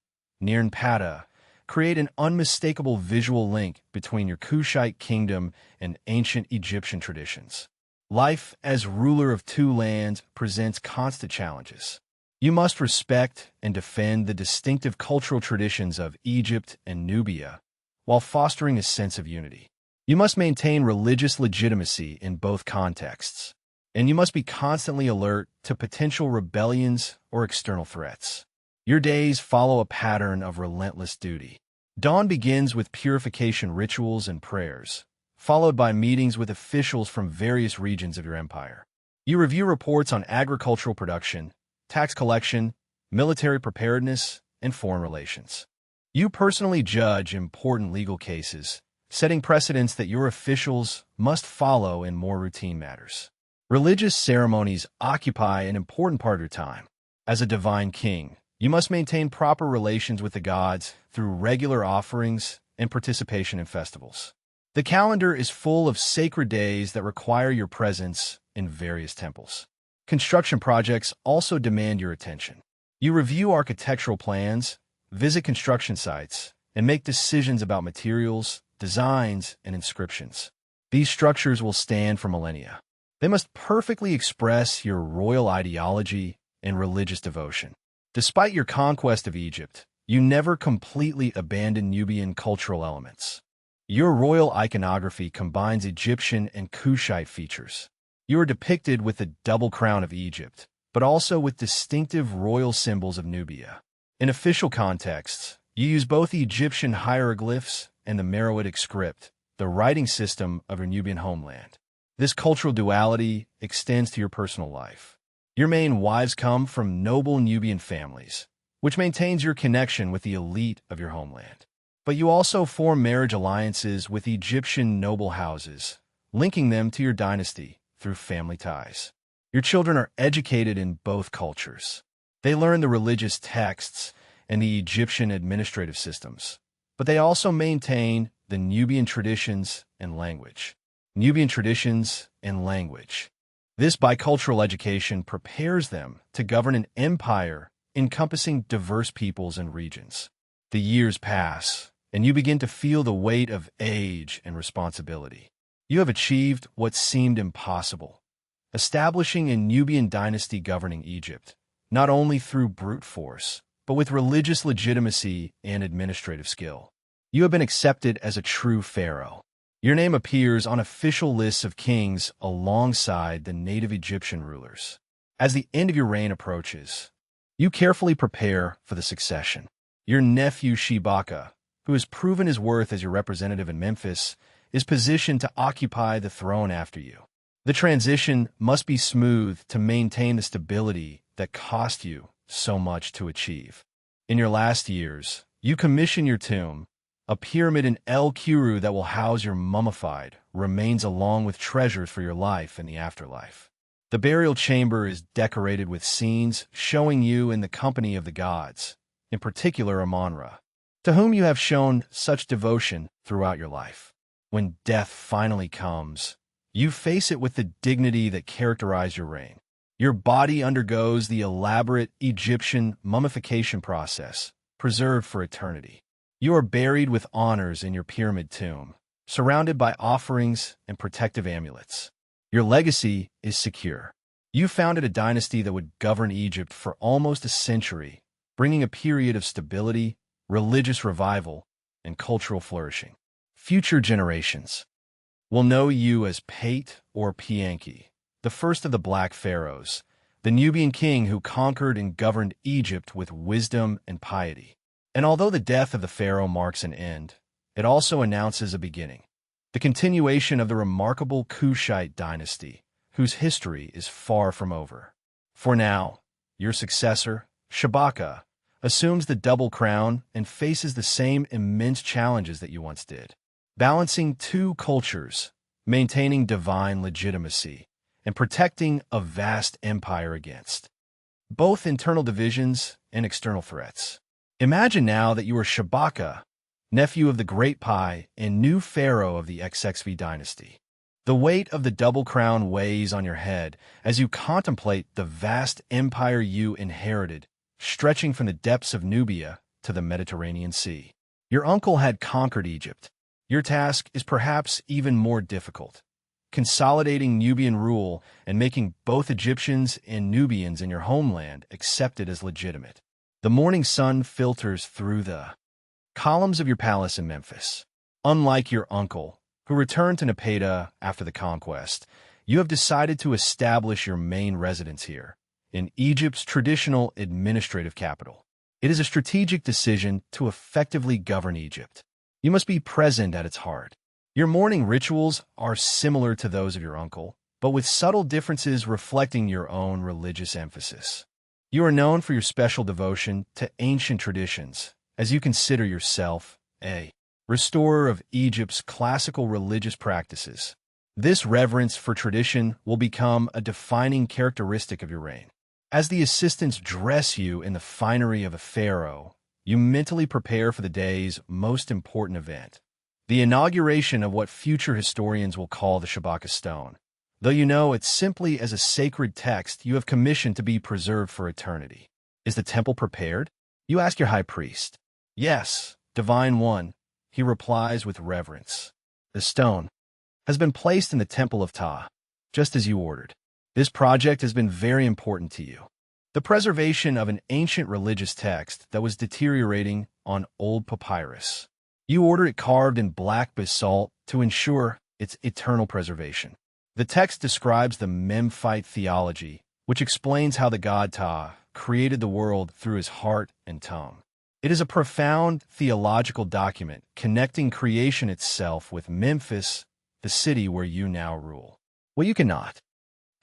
near Napata, create an unmistakable visual link between your Kushite kingdom and ancient Egyptian traditions. Life as ruler of two lands presents constant challenges. You must respect and defend the distinctive cultural traditions of Egypt and Nubia while fostering a sense of unity. You must maintain religious legitimacy in both contexts. and you must be constantly alert to potential rebellions or external threats. Your days follow a pattern of relentless duty. Dawn begins with purification rituals and prayers, followed by meetings with officials from various regions of your empire. You review reports on agricultural production, tax collection, military preparedness, and foreign relations. You personally judge important legal cases, setting precedents that your officials must follow in more routine matters. Religious ceremonies occupy an important part of your time. As a divine king, you must maintain proper relations with the gods through regular offerings and participation in festivals. The calendar is full of sacred days that require your presence in various temples. Construction projects also demand your attention. You review architectural plans, visit construction sites, and make decisions about materials, designs, and inscriptions. These structures will stand for millennia. They must perfectly express your royal ideology and religious devotion. Despite your conquest of Egypt, you never completely abandon Nubian cultural elements. Your royal iconography combines Egyptian and Kushite features. You are depicted with the double crown of Egypt, but also with distinctive royal symbols of Nubia. In official contexts, you use both the Egyptian hieroglyphs and the Meroitic script, the writing system of your Nubian homeland. This cultural duality extends to your personal life. Your main wives come from noble Nubian families, which maintains your connection with the elite of your homeland. But you also form marriage alliances with Egyptian noble houses, linking them to your dynasty through family ties. Your children are educated in both cultures. They learn the religious texts and the Egyptian administrative systems, but they also maintain the Nubian traditions and language. Nubian traditions and language. This bicultural education prepares them to govern an empire encompassing diverse peoples and regions. The years pass, and you begin to feel the weight of age and responsibility. You have achieved what seemed impossible, establishing a Nubian dynasty governing Egypt, not only through brute force, but with religious legitimacy and administrative skill. You have been accepted as a true pharaoh. Your name appears on official lists of kings alongside the native Egyptian rulers. As the end of your reign approaches, you carefully prepare for the succession. Your nephew Shibaka, who has proven his worth as your representative in Memphis, is positioned to occupy the throne after you. The transition must be smooth to maintain the stability that cost you so much to achieve. In your last years, you commission your tomb, a pyramid in El Kuru that will house your mummified remains along with treasures for your life and the afterlife. The burial chamber is decorated with scenes showing you in the company of the gods, in particular Amon-Ra, to whom you have shown such devotion throughout your life. When death finally comes, you face it with the dignity that characterized your reign. Your body undergoes the elaborate Egyptian mummification process, preserved for eternity. You are buried with honors in your pyramid tomb, surrounded by offerings and protective amulets. Your legacy is secure. You founded a dynasty that would govern Egypt for almost a century, bringing a period of stability, religious revival, and cultural flourishing. Future generations will know you as Pate or Pianki, the first of the Black Pharaohs, the Nubian king who conquered and governed Egypt with wisdom and piety. And although the death of the pharaoh marks an end, it also announces a beginning, the continuation of the remarkable Kushite dynasty, whose history is far from over. For now, your successor, Shabaka, assumes the double crown and faces the same immense challenges that you once did. Balancing two cultures, maintaining divine legitimacy, and protecting a vast empire against both internal divisions and external threats. Imagine now that you are Shabaka, nephew of the Great Pi and new pharaoh of the XXV dynasty. The weight of the double crown weighs on your head as you contemplate the vast empire you inherited, stretching from the depths of Nubia to the Mediterranean Sea. Your uncle had conquered Egypt. Your task is perhaps even more difficult, consolidating Nubian rule and making both Egyptians and Nubians in your homeland accepted as legitimate. The morning sun filters through the columns of your palace in Memphis. Unlike your uncle, who returned to Nepeta after the conquest, You have decided to establish your main residence here, in Egypt's traditional administrative capital. It is a strategic decision to effectively govern Egypt. You must be present at its heart. Your morning rituals are similar to those of your uncle, but with subtle differences reflecting your own religious emphasis. You are known for your special devotion to ancient traditions, as you consider yourself a restorer of Egypt's classical religious practices. This reverence for tradition will become a defining characteristic of your reign. As the assistants dress you in the finery of a pharaoh, you mentally prepare for the day's most important event, the inauguration of what future historians will call the Shabaka stone. Though you know it simply as a sacred text you have commissioned to be preserved for eternity. Is the temple prepared? You ask your high priest. Yes, divine one, he replies with reverence. The stone has been placed in the temple of Ptah, just as you ordered. This project has been very important to you. The preservation of an ancient religious text that was deteriorating on old papyrus. You order it carved in black basalt to ensure its eternal preservation. The text describes the Memphite theology, which explains how the god Ptah created the world through his heart and tongue. It is a profound theological document connecting creation itself with Memphis, the city where you now rule. What you cannot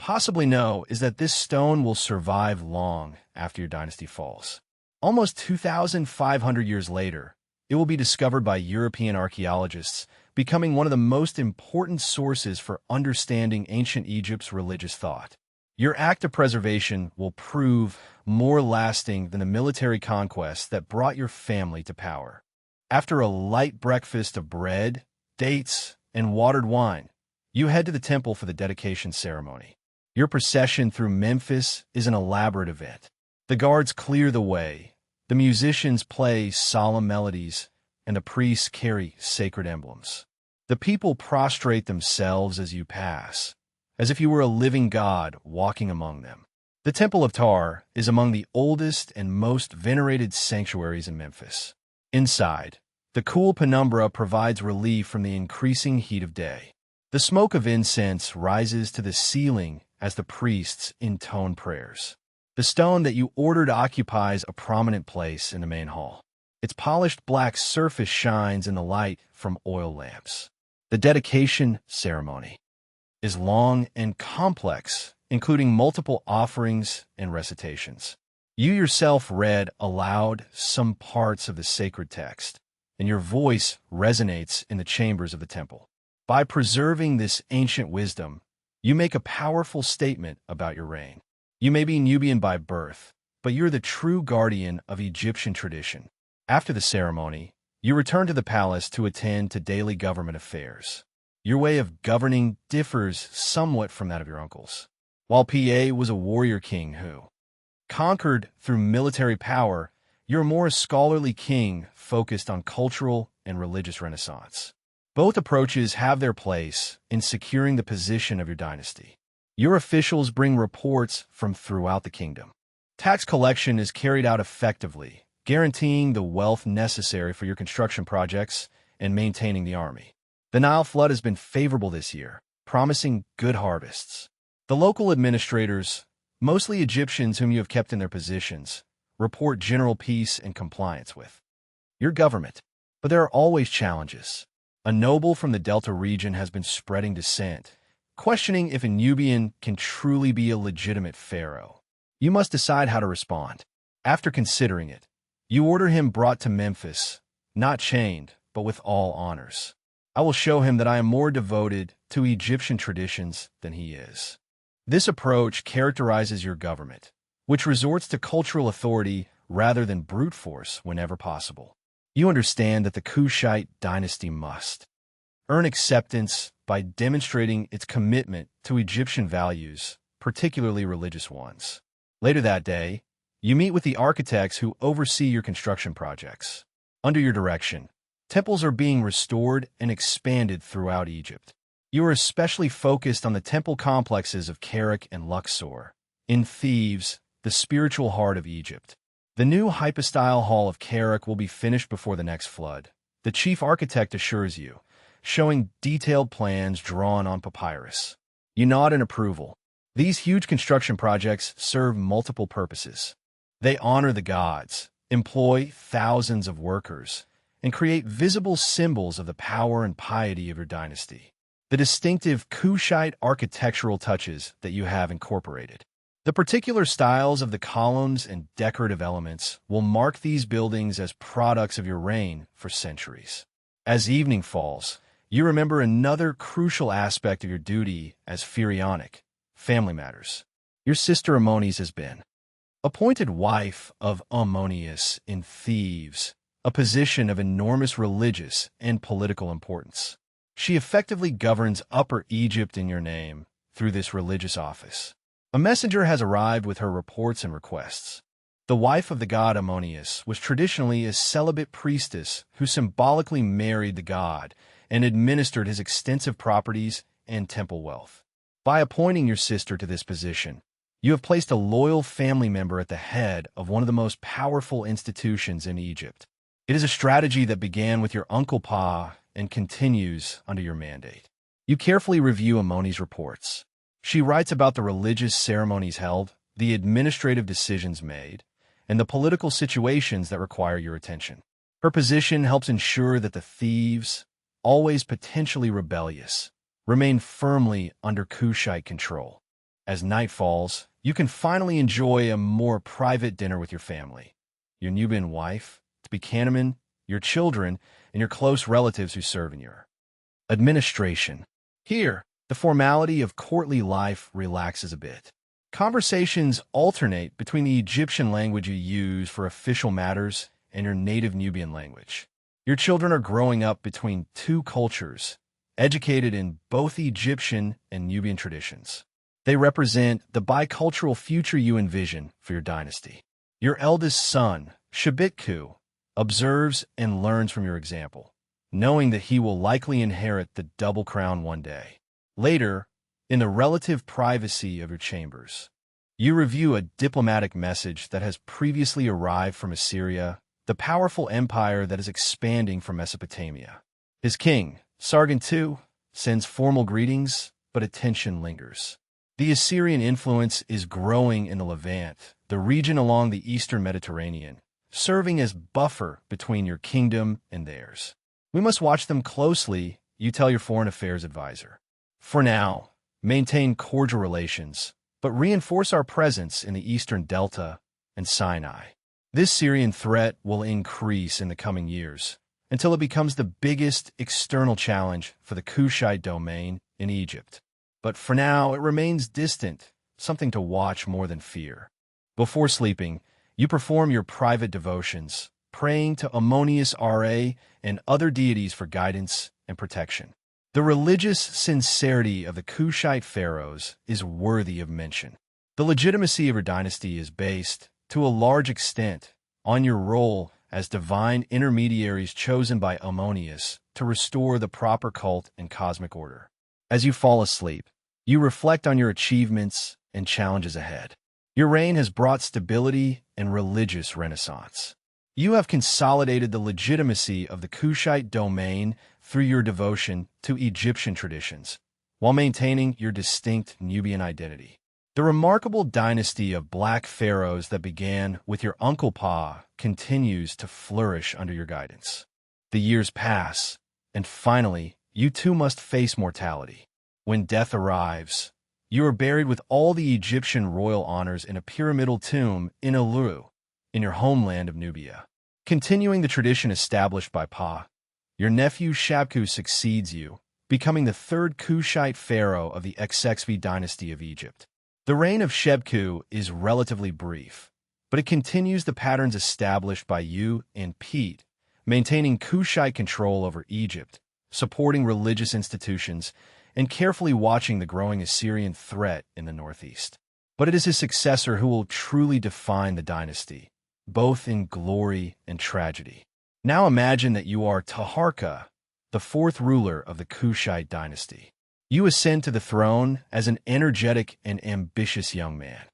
possibly know is that this stone will survive long after your dynasty falls. Almost 2,500 years later, it will be discovered by European archaeologists, becoming one of the most important sources for understanding ancient Egypt's religious thought. Your act of preservation will prove more lasting than the military conquests that brought your family to power. After a light breakfast of bread, dates, and watered wine, you head to the temple for the dedication ceremony. Your procession through Memphis is an elaborate event. The guards clear the way, the musicians play solemn melodies, and the priests carry sacred emblems. The people prostrate themselves as you pass, as if you were a living god walking among them. The Temple of Ptah is among the oldest and most venerated sanctuaries in Memphis. Inside, the cool penumbra provides relief from the increasing heat of day. The smoke of incense rises to the ceiling as the priests intone prayers. The stone that you ordered occupies a prominent place in the main hall. Its polished black surface shines in the light from oil lamps. The dedication ceremony is long and complex, including multiple offerings and recitations. You yourself read aloud some parts of the sacred text, and your voice resonates in the chambers of the temple. By preserving this ancient wisdom, you make a powerful statement about your reign. You may be Nubian by birth, but you're the true guardian of Egyptian tradition. After the ceremony, you return to the palace to attend to daily government affairs. Your way of governing differs somewhat from that of your uncle's. While PA was a warrior king who conquered through military power, you're more a scholarly king focused on cultural and religious renaissance. Both approaches have their place in securing the position of your dynasty. Your officials bring reports from throughout the kingdom. Tax collection is carried out effectively, guaranteeing the wealth necessary for your construction projects and maintaining the army. The Nile flood has been favorable this year, promising good harvests. The local administrators, mostly Egyptians whom you have kept in their positions, report general peace and compliance with your government. But there are always challenges. A noble from the Delta region has been spreading dissent, questioning if a Nubian can truly be a legitimate pharaoh. You must decide how to respond. After considering it, you order him brought to Memphis, not chained, but with all honors. I will show him that I am more devoted to Egyptian traditions than he is. This approach characterizes your government, which resorts to cultural authority rather than brute force whenever possible. You understand that the Kushite dynasty must earn acceptance by demonstrating its commitment to Egyptian values, particularly religious ones. Later that day, you meet with the architects who oversee your construction projects. Under your direction, temples are being restored and expanded throughout Egypt. You are especially focused on the temple complexes of Kerak and Luxor, in Thebes, the spiritual heart of Egypt. The new hypostyle hall of Kerak will be finished before the next flood, the chief architect assures you, showing detailed plans drawn on papyrus. You nod in approval. These huge construction projects serve multiple purposes. They honor the gods, employ thousands of workers, and create visible symbols of the power and piety of your dynasty. The distinctive Kushite architectural touches that you have incorporated. The particular styles of the columns and decorative elements will mark these buildings as products of your reign for centuries. As evening falls, you remember another crucial aspect of your duty as Pharaonic, family matters. Your sister Amonis has been appointed wife of Ammonius in Thebes, a position of enormous religious and political importance. She effectively governs Upper Egypt in your name through this religious office. A messenger has arrived with her reports and requests. The wife of the god Ammonius was traditionally a celibate priestess who symbolically married the god and administered his extensive properties and temple wealth. By appointing your sister to this position, you have placed a loyal family member at the head of one of the most powerful institutions in Egypt. It is a strategy that began with your uncle Pa and continues under your mandate. You carefully review Ammoni's reports. She writes about the religious ceremonies held, the administrative decisions made, and the political situations that require your attention. Her position helps ensure that the thieves, always potentially rebellious, remain firmly under Kushite control. As night falls, you can finally enjoy a more private dinner with your family, your Nubian wife, Tbikanamen, your children, and your close relatives who serve in your administration. Here, the formality of courtly life relaxes a bit. Conversations alternate between the Egyptian language you use for official matters and your native Nubian language. Your children are growing up between two cultures, educated in both Egyptian and Nubian traditions. They represent the bicultural future you envision for your dynasty. Your eldest son, Shabitku, observes and learns from your example, knowing that he will likely inherit the double crown one day. Later, in the relative privacy of your chambers, you review a diplomatic message that has previously arrived from Assyria, the powerful empire that is expanding from Mesopotamia. His king, Sargon II, sends formal greetings, but attention lingers. The Assyrian influence is growing in the Levant, the region along the eastern Mediterranean, serving as buffer between your kingdom and theirs. We must watch them closely, you tell your foreign affairs advisor. For now, maintain cordial relations, but reinforce our presence in the eastern Delta and Sinai. This Syrian threat will increase in the coming years until it becomes the biggest external challenge for the Kushite domain in Egypt. But for now, it remains distant, something to watch more than fear. Before sleeping, you perform your private devotions, praying to Ammonius Ra and other deities for guidance and protection. The religious sincerity of the Kushite pharaohs is worthy of mention. The legitimacy of your dynasty is based, to a large extent, on your role as divine intermediaries chosen by Ammonius to restore the proper cult and cosmic order. As you fall asleep, you reflect on your achievements and challenges ahead. Your reign has brought stability and religious renaissance. You have consolidated the legitimacy of the Kushite domain through your devotion to Egyptian traditions, while maintaining your distinct Nubian identity. The remarkable dynasty of Black Pharaohs that began with your Uncle Pa continues to flourish under your guidance. The years pass, and finally, you too must face mortality. When death arrives, you are buried with all the Egyptian royal honors in a pyramidal tomb in Ulu, in your homeland of Nubia. Continuing the tradition established by Pa, your nephew Shabku succeeds you, becoming the third Kushite pharaoh of the Xxv dynasty of Egypt. The reign of Shebku is relatively brief, but it continues the patterns established by you and Pete, maintaining Kushite control over Egypt, supporting religious institutions, and carefully watching the growing Assyrian threat in the northeast. But it is his successor who will truly define the dynasty, both in glory and tragedy. Now imagine that you are Taharka, the fourth ruler of the Kushite dynasty. You ascend to the throne as an energetic and ambitious young man.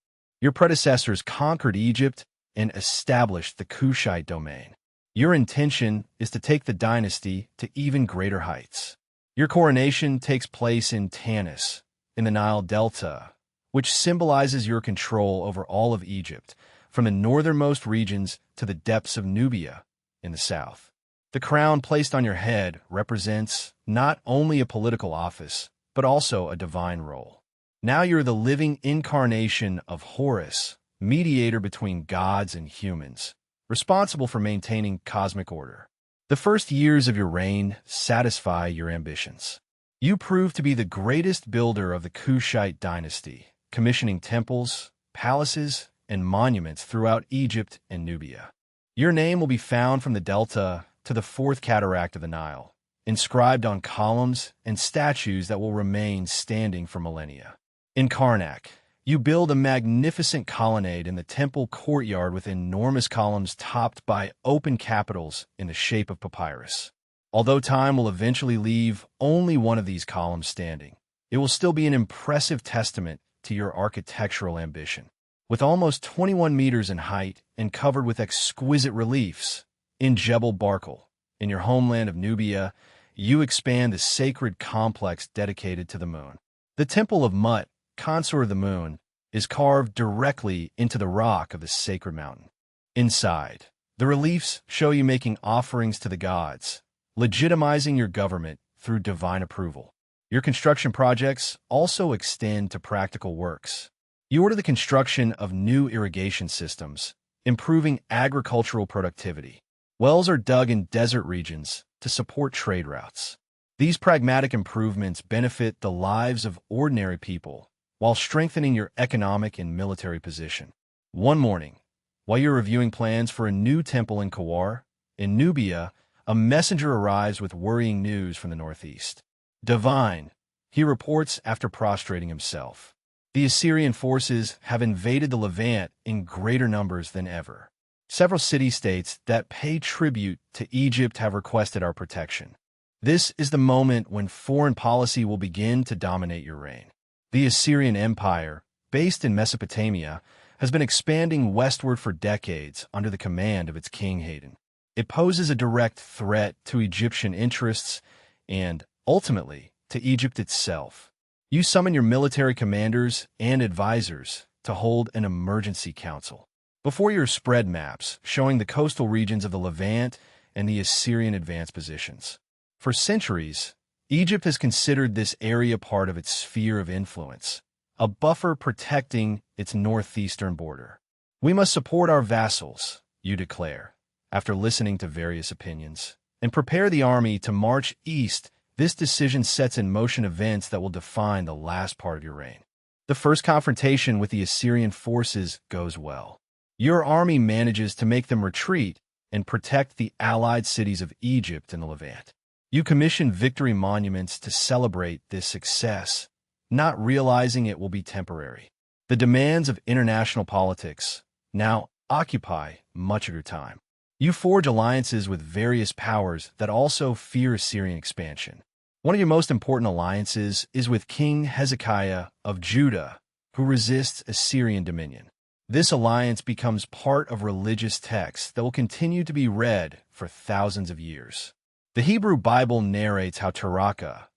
Your predecessors conquered Egypt and established the Kushite domain. Your intention is to take the dynasty to even greater heights. Your coronation takes place in Tanis, in the Nile Delta, which symbolizes your control over all of Egypt, from the northernmost regions to the depths of Nubia in the south. The crown placed on your head represents not only a political office, but also a divine role. Now you're the living incarnation of Horus, mediator between gods and humans, responsible for maintaining cosmic order. The first years of your reign satisfy your ambitions. You prove to be the greatest builder of the Kushite dynasty, commissioning temples, palaces, and monuments throughout Egypt and Nubia. Your name will be found from the Delta to the fourth cataract of the Nile, inscribed on columns and statues that will remain standing for millennia. In Karnak, you build a magnificent colonnade in the temple courtyard with enormous columns topped by open capitals in the shape of papyrus. Although time will eventually leave only one of these columns standing, it will still be an impressive testament to your architectural ambition. With almost 21 meters in height and covered with exquisite reliefs, in Jebel Barkal, in your homeland of Nubia, you expand the sacred complex dedicated to the moon. The Temple of Mut, consort of the moon, is carved directly into the rock of the sacred mountain. Inside, the reliefs show you making offerings to the gods, legitimizing your government through divine approval. Your construction projects also extend to practical works. You order the construction of new irrigation systems, improving agricultural productivity. Wells are dug in desert regions to support trade routes. These pragmatic improvements benefit the lives of ordinary people while strengthening your economic and military position. One morning, while you're reviewing plans for a new temple in Kawar, in Nubia, a messenger arrives with worrying news from the northeast. Divine, he reports after prostrating himself. The Assyrian forces have invaded the Levant in greater numbers than ever. Several city-states that pay tribute to Egypt have requested our protection. This is the moment when foreign policy will begin to dominate your reign. The Assyrian Empire, based in Mesopotamia, has been expanding westward for decades under the command of its king Hadin. It poses a direct threat to Egyptian interests and, ultimately, to Egypt itself. You summon your military commanders and advisors to hold an emergency council. Before your spread maps showing the coastal regions of the Levant and the Assyrian advanced positions. For centuries, Egypt has considered this area part of its sphere of influence, a buffer protecting its northeastern border. We must support our vassals, you declare, after listening to various opinions, and prepare the army to march east. This decision sets in motion events that will define the last part of your reign. The first confrontation with the Assyrian forces goes well. Your army manages to make them retreat and protect the allied cities of Egypt and the Levant. You commission victory monuments to celebrate this success, not realizing it will be temporary. The demands of international politics now occupy much of your time. You forge alliances with various powers that also fear Assyrian expansion. One of your most important alliances is with King Hezekiah of Judah, who resists Assyrian dominion. This alliance becomes part of religious texts that will continue to be read for thousands of years. The Hebrew Bible narrates how Taraka,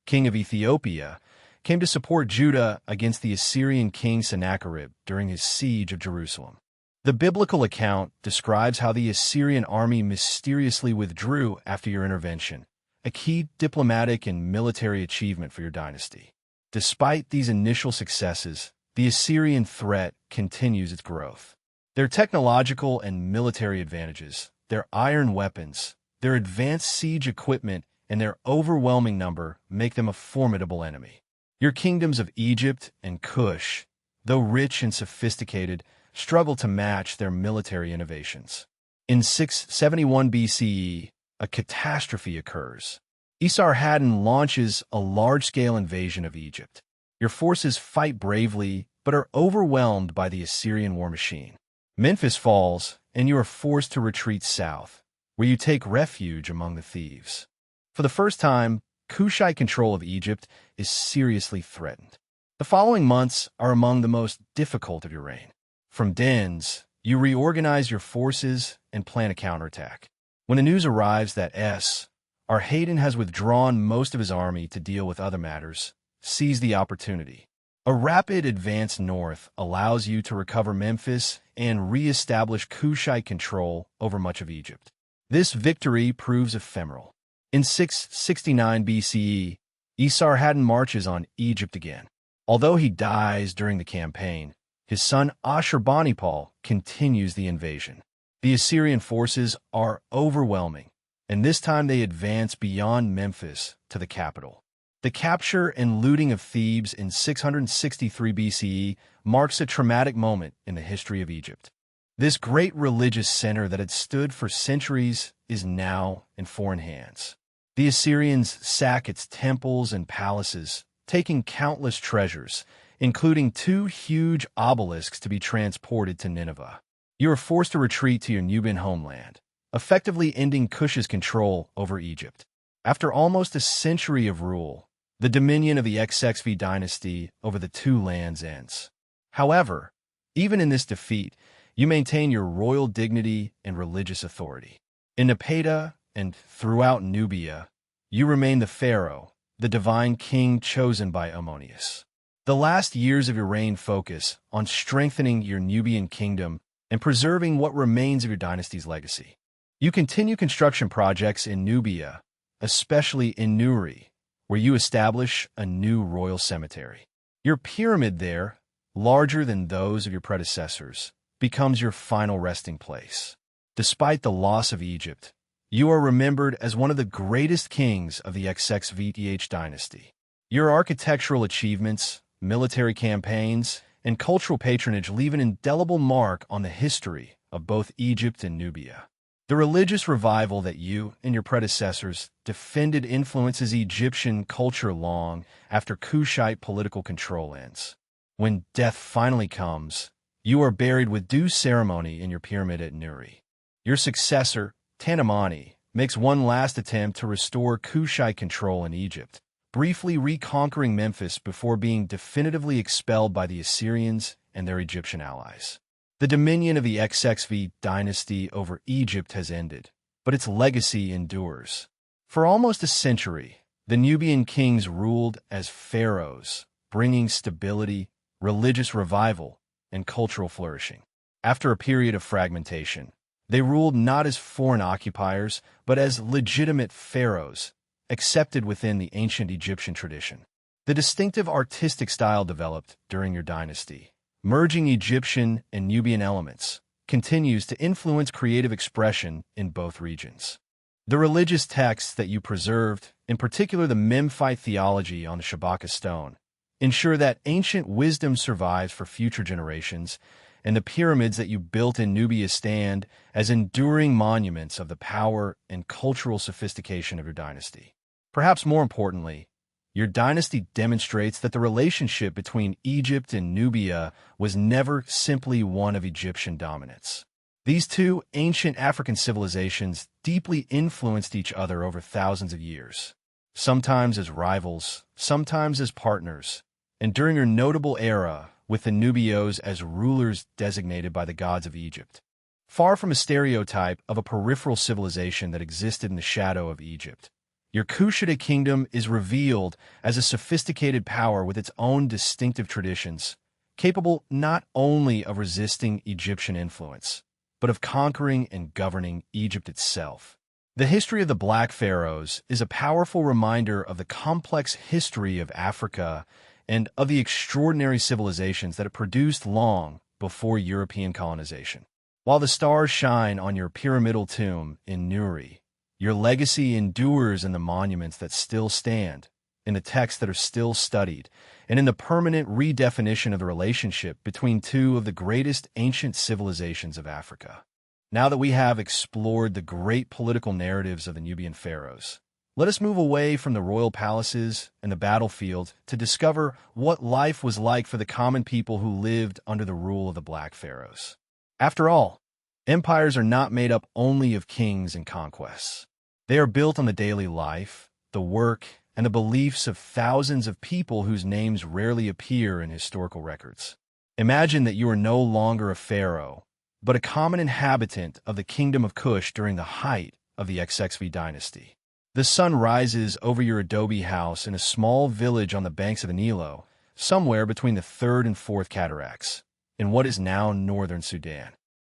king of Ethiopia, came to support Judah against the Assyrian king Sennacherib during his siege of Jerusalem. The biblical account describes how the Assyrian army mysteriously withdrew after your intervention, a key diplomatic and military achievement for your dynasty. Despite these initial successes, the Assyrian threat continues its growth. Their technological and military advantages, their iron weapons, their advanced siege equipment, and their overwhelming number make them a formidable enemy. Your kingdoms of Egypt and Kush, though rich and sophisticated, struggle to match their military innovations. In 671 BCE, a catastrophe occurs. Esarhaddon launches a large-scale invasion of Egypt. Your forces fight bravely, but are overwhelmed by the Assyrian war machine. Memphis falls, and you are forced to retreat south, where you take refuge among the thieves. For the first time, Kushite control of Egypt is seriously threatened. The following months are among the most difficult of your reign. From Dens, you reorganize your forces and plan a counterattack. When the news arrives that Esarhaddon has withdrawn most of his army to deal with other matters, seize the opportunity. A rapid advance north allows you to recover Memphis and re-establish Kushite control over much of Egypt. This victory proves ephemeral. In 669 BCE, Esarhaddon marches on Egypt again. Although he dies during the campaign, his son Ashurbanipal continues the invasion. The Assyrian forces are overwhelming, and this time they advance beyond Memphis to the capital. The capture and looting of Thebes in 663 BCE marks a traumatic moment in the history of Egypt. This great religious center that had stood for centuries is now in foreign hands. The Assyrians sack its temples and palaces, taking countless treasures, including 2 huge obelisks to be transported to Nineveh. You are forced to retreat to your Nubian homeland, effectively ending Kush's control over Egypt. After almost a century of rule, the dominion of the XXV dynasty over the 2 lands ends. However, even in this defeat, you maintain your royal dignity and religious authority. In Napata and throughout Nubia, you remain the pharaoh, the divine king chosen by Ammonius. The last years of your reign focus on strengthening your Nubian kingdom and preserving what remains of your dynasty's legacy. You continue construction projects in Nubia, especially in Nuri, where you establish a new royal cemetery. Your pyramid there, larger than those of your predecessors, becomes your final resting place. Despite the loss of Egypt, you are remembered as one of the greatest kings of the XXVTH dynasty. Your architectural achievements, military campaigns, and cultural patronage leave an indelible mark on the history of both Egypt and Nubia. The religious revival that you and your predecessors defended influences Egyptian culture long after Kushite political control ends. When death finally comes, you are buried with due ceremony in your pyramid at Nuri. Your successor, Tanamani, makes one last attempt to restore Kushite control in Egypt, briefly reconquering Memphis before being definitively expelled by the Assyrians and their Egyptian allies. The dominion of the XXV dynasty over Egypt has ended, but its legacy endures. For almost a century, the Nubian kings ruled as pharaohs, bringing stability, religious revival, and cultural flourishing. After a period of fragmentation, they ruled not as foreign occupiers, but as legitimate pharaohs, accepted within the ancient Egyptian tradition. The distinctive artistic style developed during your dynasty, merging Egyptian and Nubian elements, continues to influence creative expression in both regions. The religious texts that you preserved, in particular the Memphite theology on the Shabaka stone, ensure that ancient wisdom survives for future generations, and the pyramids that you built in Nubia stand as enduring monuments of the power and cultural sophistication of your dynasty. Perhaps more importantly, your dynasty demonstrates that the relationship between Egypt and Nubia was never simply one of Egyptian dominance. These 2 ancient African civilizations deeply influenced each other over thousands of years, sometimes as rivals, sometimes as partners, and during your notable era with the Nubios as rulers designated by the gods of Egypt. Far from a stereotype of a peripheral civilization that existed in the shadow of Egypt, your Kushite kingdom is revealed as a sophisticated power with its own distinctive traditions, capable not only of resisting Egyptian influence, but of conquering and governing Egypt itself. The history of the Black Pharaohs is a powerful reminder of the complex history of Africa and of the extraordinary civilizations that it produced long before European colonization. While the stars shine on your pyramidal tomb in Nuri, your legacy endures in the monuments that still stand, in the texts that are still studied, and in the permanent redefinition of the relationship between 2 of the greatest ancient civilizations of Africa. Now that we have explored the great political narratives of the Nubian pharaohs, let us move away from the royal palaces and the battlefield to discover what life was like for the common people who lived under the rule of the Black Pharaohs. After all, empires are not made up only of kings and conquests. They are built on the daily life, the work, and the beliefs of thousands of people whose names rarely appear in historical records. Imagine that you are no longer a pharaoh, but a common inhabitant of the kingdom of Kush during the height of the XXV dynasty. The sun rises over your adobe house in a small village on the banks of the Nilo, somewhere between the third and fourth cataracts, in what is now northern Sudan.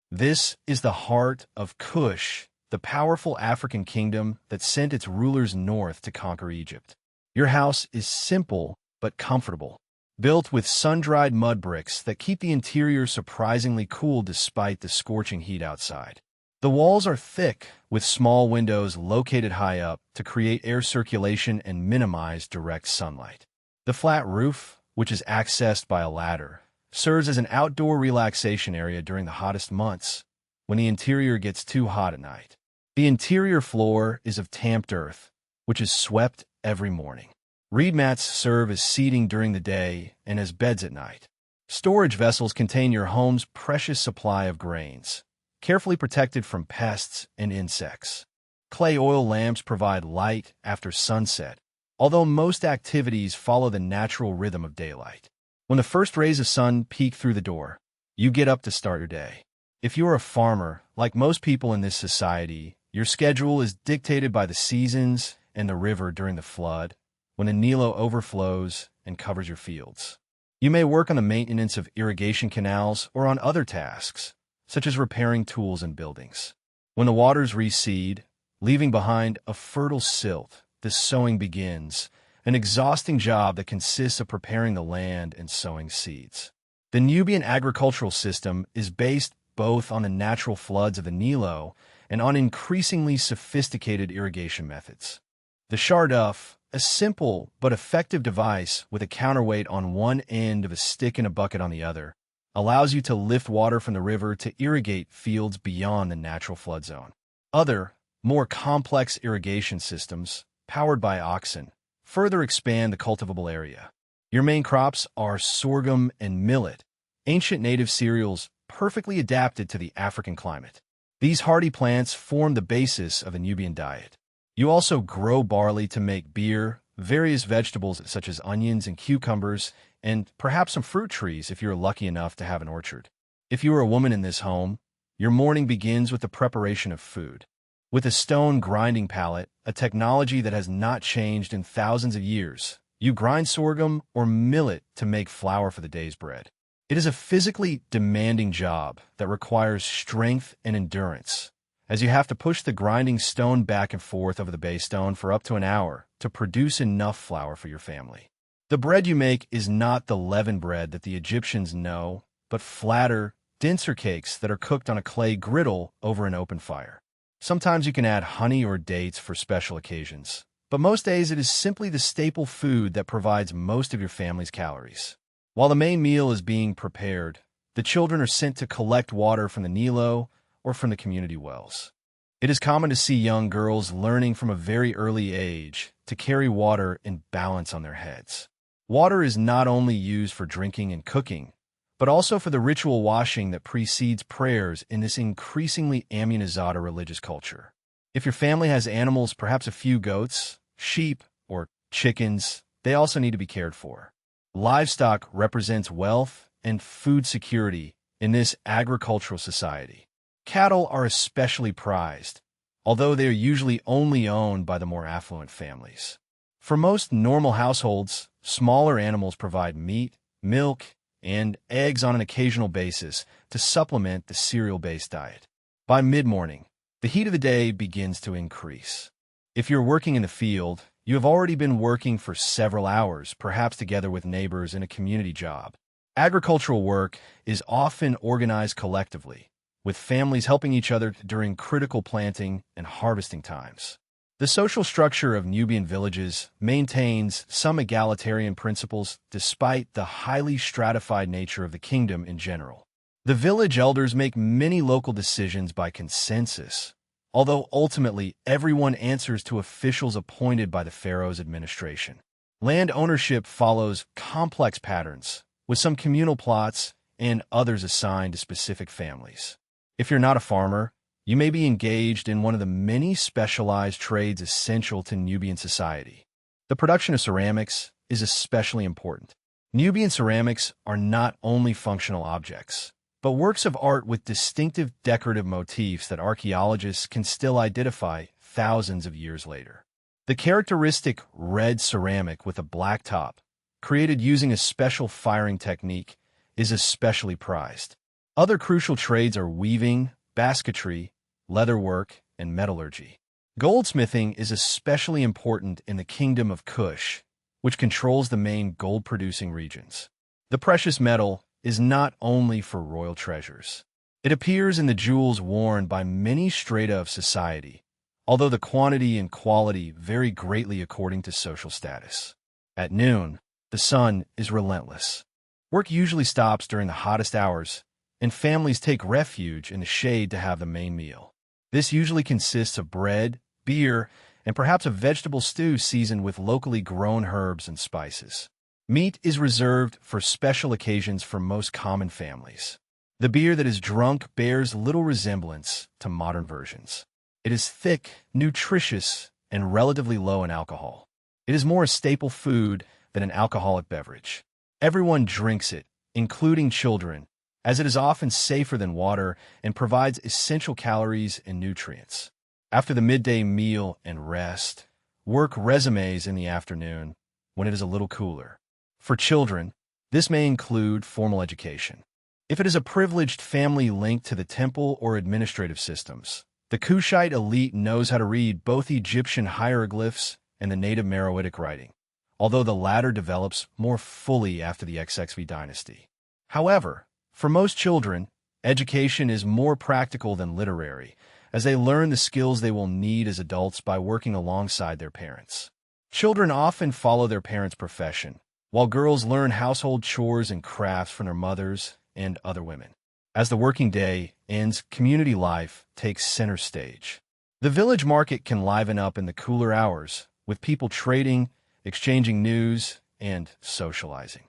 This is the heart of Kush, the powerful African kingdom that sent its rulers north to conquer Egypt. Your house is simple but comfortable, built with sun-dried mud bricks that keep the interior surprisingly cool despite the scorching heat outside. The walls are thick, with small windows located high up to create air circulation and minimize direct sunlight. The flat roof, which is accessed by a ladder, serves as an outdoor relaxation area during the hottest months, when the interior gets too hot at night. The interior floor is of tamped earth, which is swept every morning. Reed mats serve as seating during the day and as beds at night. Storage vessels contain your home's precious supply of grains, carefully protected from pests and insects. Clay oil lamps provide light after sunset, although most activities follow the natural rhythm of daylight. When the first rays of sun peek through the door, you get up to start your day. If you are a farmer, like most people in this society, your schedule is dictated by the seasons and the river during the flood, when the Nilo overflows and covers your fields. You may work on the maintenance of irrigation canals or on other tasks, such as repairing tools and buildings. When the waters recede, leaving behind a fertile silt, the sowing begins, an exhausting job that consists of preparing the land and sowing seeds. The Nubian agricultural system is based both on the natural floods of the Nilo and on increasingly sophisticated irrigation methods. The sharduf, a simple but effective device with a counterweight on one end of a stick and a bucket on the other, allows you to lift water from the river to irrigate fields beyond the natural flood zone. Other, more complex irrigation systems, powered by oxen, further expand the cultivable area. Your main crops are sorghum and millet, ancient native cereals perfectly adapted to the African climate. These hardy plants form the basis of the Nubian diet. You also grow barley to make beer, various vegetables such as onions and cucumbers, and perhaps some fruit trees if you're lucky enough to have an orchard. If you are a woman in this home, your morning begins with the preparation of food. With a stone grinding pallet, a technology that has not changed in thousands of years, you grind sorghum or millet to make flour for the day's bread. It is a physically demanding job that requires strength and endurance, as you have to push the grinding stone back and forth over the base stone for up to an hour to produce enough flour for your family. The bread you make is not the leavened bread that the Egyptians know, but flatter, denser cakes that are cooked on a clay griddle over an open fire. Sometimes you can add honey or dates for special occasions, but most days it is simply the staple food that provides most of your family's calories. While the main meal is being prepared, the children are sent to collect water from the Nilo or from the community wells. It is common to see young girls learning from a very early age to carry water in balance on their heads. Water is not only used for drinking and cooking, but also for the ritual washing that precedes prayers in this increasingly Amunizada religious culture. If your family has animals, perhaps a few goats, sheep, or chickens, they also need to be cared for. Livestock represents wealth and food security in this agricultural society. Cattle are especially prized, although they are usually only owned by the more affluent families. For most normal households, smaller animals provide meat, milk, and eggs on an occasional basis to supplement the cereal-based diet. By mid-morning, the heat of the day begins to increase. If you're working in the field, you have already been working for several hours, perhaps together with neighbors in a community job. Agricultural work is often organized collectively, with families helping each other during critical planting and harvesting times. The social structure of Nubian villages maintains some egalitarian principles despite the highly stratified nature of the kingdom in general. The village elders make many local decisions by consensus, although ultimately everyone answers to officials appointed by the pharaoh's administration. Land ownership follows complex patterns, with some communal plots and others assigned to specific families. If you're not a farmer, you may be engaged in one of the many specialized trades essential to Nubian society. The production of ceramics is especially important. Nubian ceramics are not only functional objects, but works of art with distinctive decorative motifs that archaeologists can still identify thousands of years later. The characteristic red ceramic with a black top, created using a special firing technique, is especially prized. Other crucial trades are weaving, basketry, leatherwork, and metallurgy. Goldsmithing is especially important in the Kingdom of Kush, which controls the main gold-producing regions. The precious metal is not only for royal treasures. It appears in the jewels worn by many strata of society, although the quantity and quality vary greatly according to social status. At noon, the sun is relentless. Work usually stops during the hottest hours, and families take refuge in the shade to have the main meal. This usually consists of bread, beer, and perhaps a vegetable stew seasoned with locally grown herbs and spices. Meat is reserved for special occasions for most common families. The beer that is drunk bears little resemblance to modern versions. It is thick, nutritious, and relatively low in alcohol. It is more a staple food than an alcoholic beverage. Everyone drinks it, including children, as it is often safer than water and provides essential calories and nutrients. After the midday meal and rest, work resumes in the afternoon when it is a little cooler. For children, this may include formal education. If it is a privileged family linked to the temple or administrative systems, the Kushite elite knows how to read both Egyptian hieroglyphs and the native Meroitic writing, although the latter develops more fully after the XXV dynasty. However, for most children, education is more practical than literary, as they learn the skills they will need as adults by working alongside their parents. Children often follow their parents' profession, while girls learn household chores and crafts from their mothers and other women. As the working day ends, community life takes center stage. The village market can liven up in the cooler hours, with people trading, exchanging news, and socializing.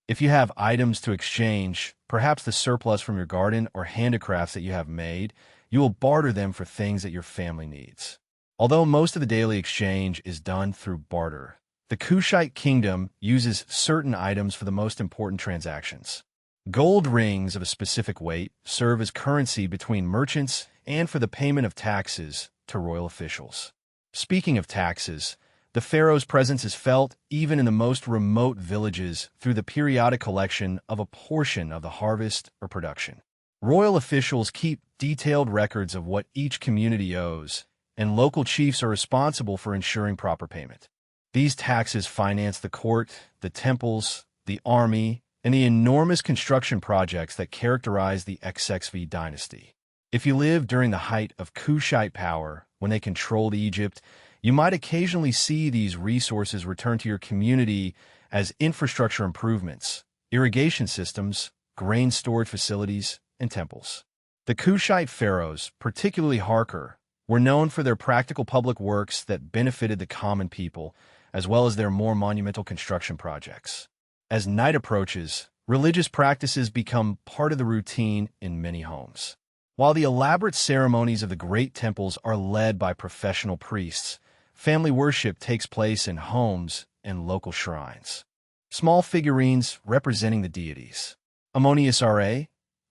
If you have items to exchange, perhaps the surplus from your garden or handicrafts that you have made, you will barter them for things that your family needs. Although most of the daily exchange is done through barter, the Kushite kingdom uses certain items for the most important transactions. Gold rings of a specific weight serve as currency between merchants and for the payment of taxes to royal officials. Speaking of taxes, the pharaoh's presence is felt even in the most remote villages through the periodic collection of a portion of the harvest or production. Royal officials keep detailed records of what each community owes, and local chiefs are responsible for ensuring proper payment. These taxes finance the court, the temples, the army, and the enormous construction projects that characterize the XXV dynasty. If you live during the height of Kushite power, when they controlled Egypt, you might occasionally see these resources return to your community as infrastructure improvements, irrigation systems, grain storage facilities, and temples. The Kushite pharaohs, particularly Harker, were known for their practical public works that benefited the common people, as well as their more monumental construction projects. As night approaches, religious practices become part of the routine in many homes. While the elaborate ceremonies of the great temples are led by professional priests, family worship takes place in homes and local shrines. Small figurines representing the deities, Ammonius Ra,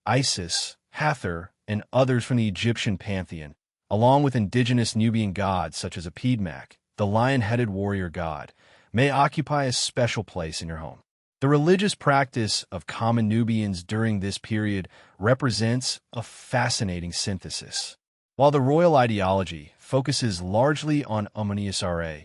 Isis, Hathor, and others from the Egyptian pantheon, along with indigenous Nubian gods such as Apidmak, the lion-headed warrior god, may occupy a special place in your home. The religious practice of common Nubians during this period represents a fascinating synthesis. While the royal ideology focuses largely on Ammonius Ra,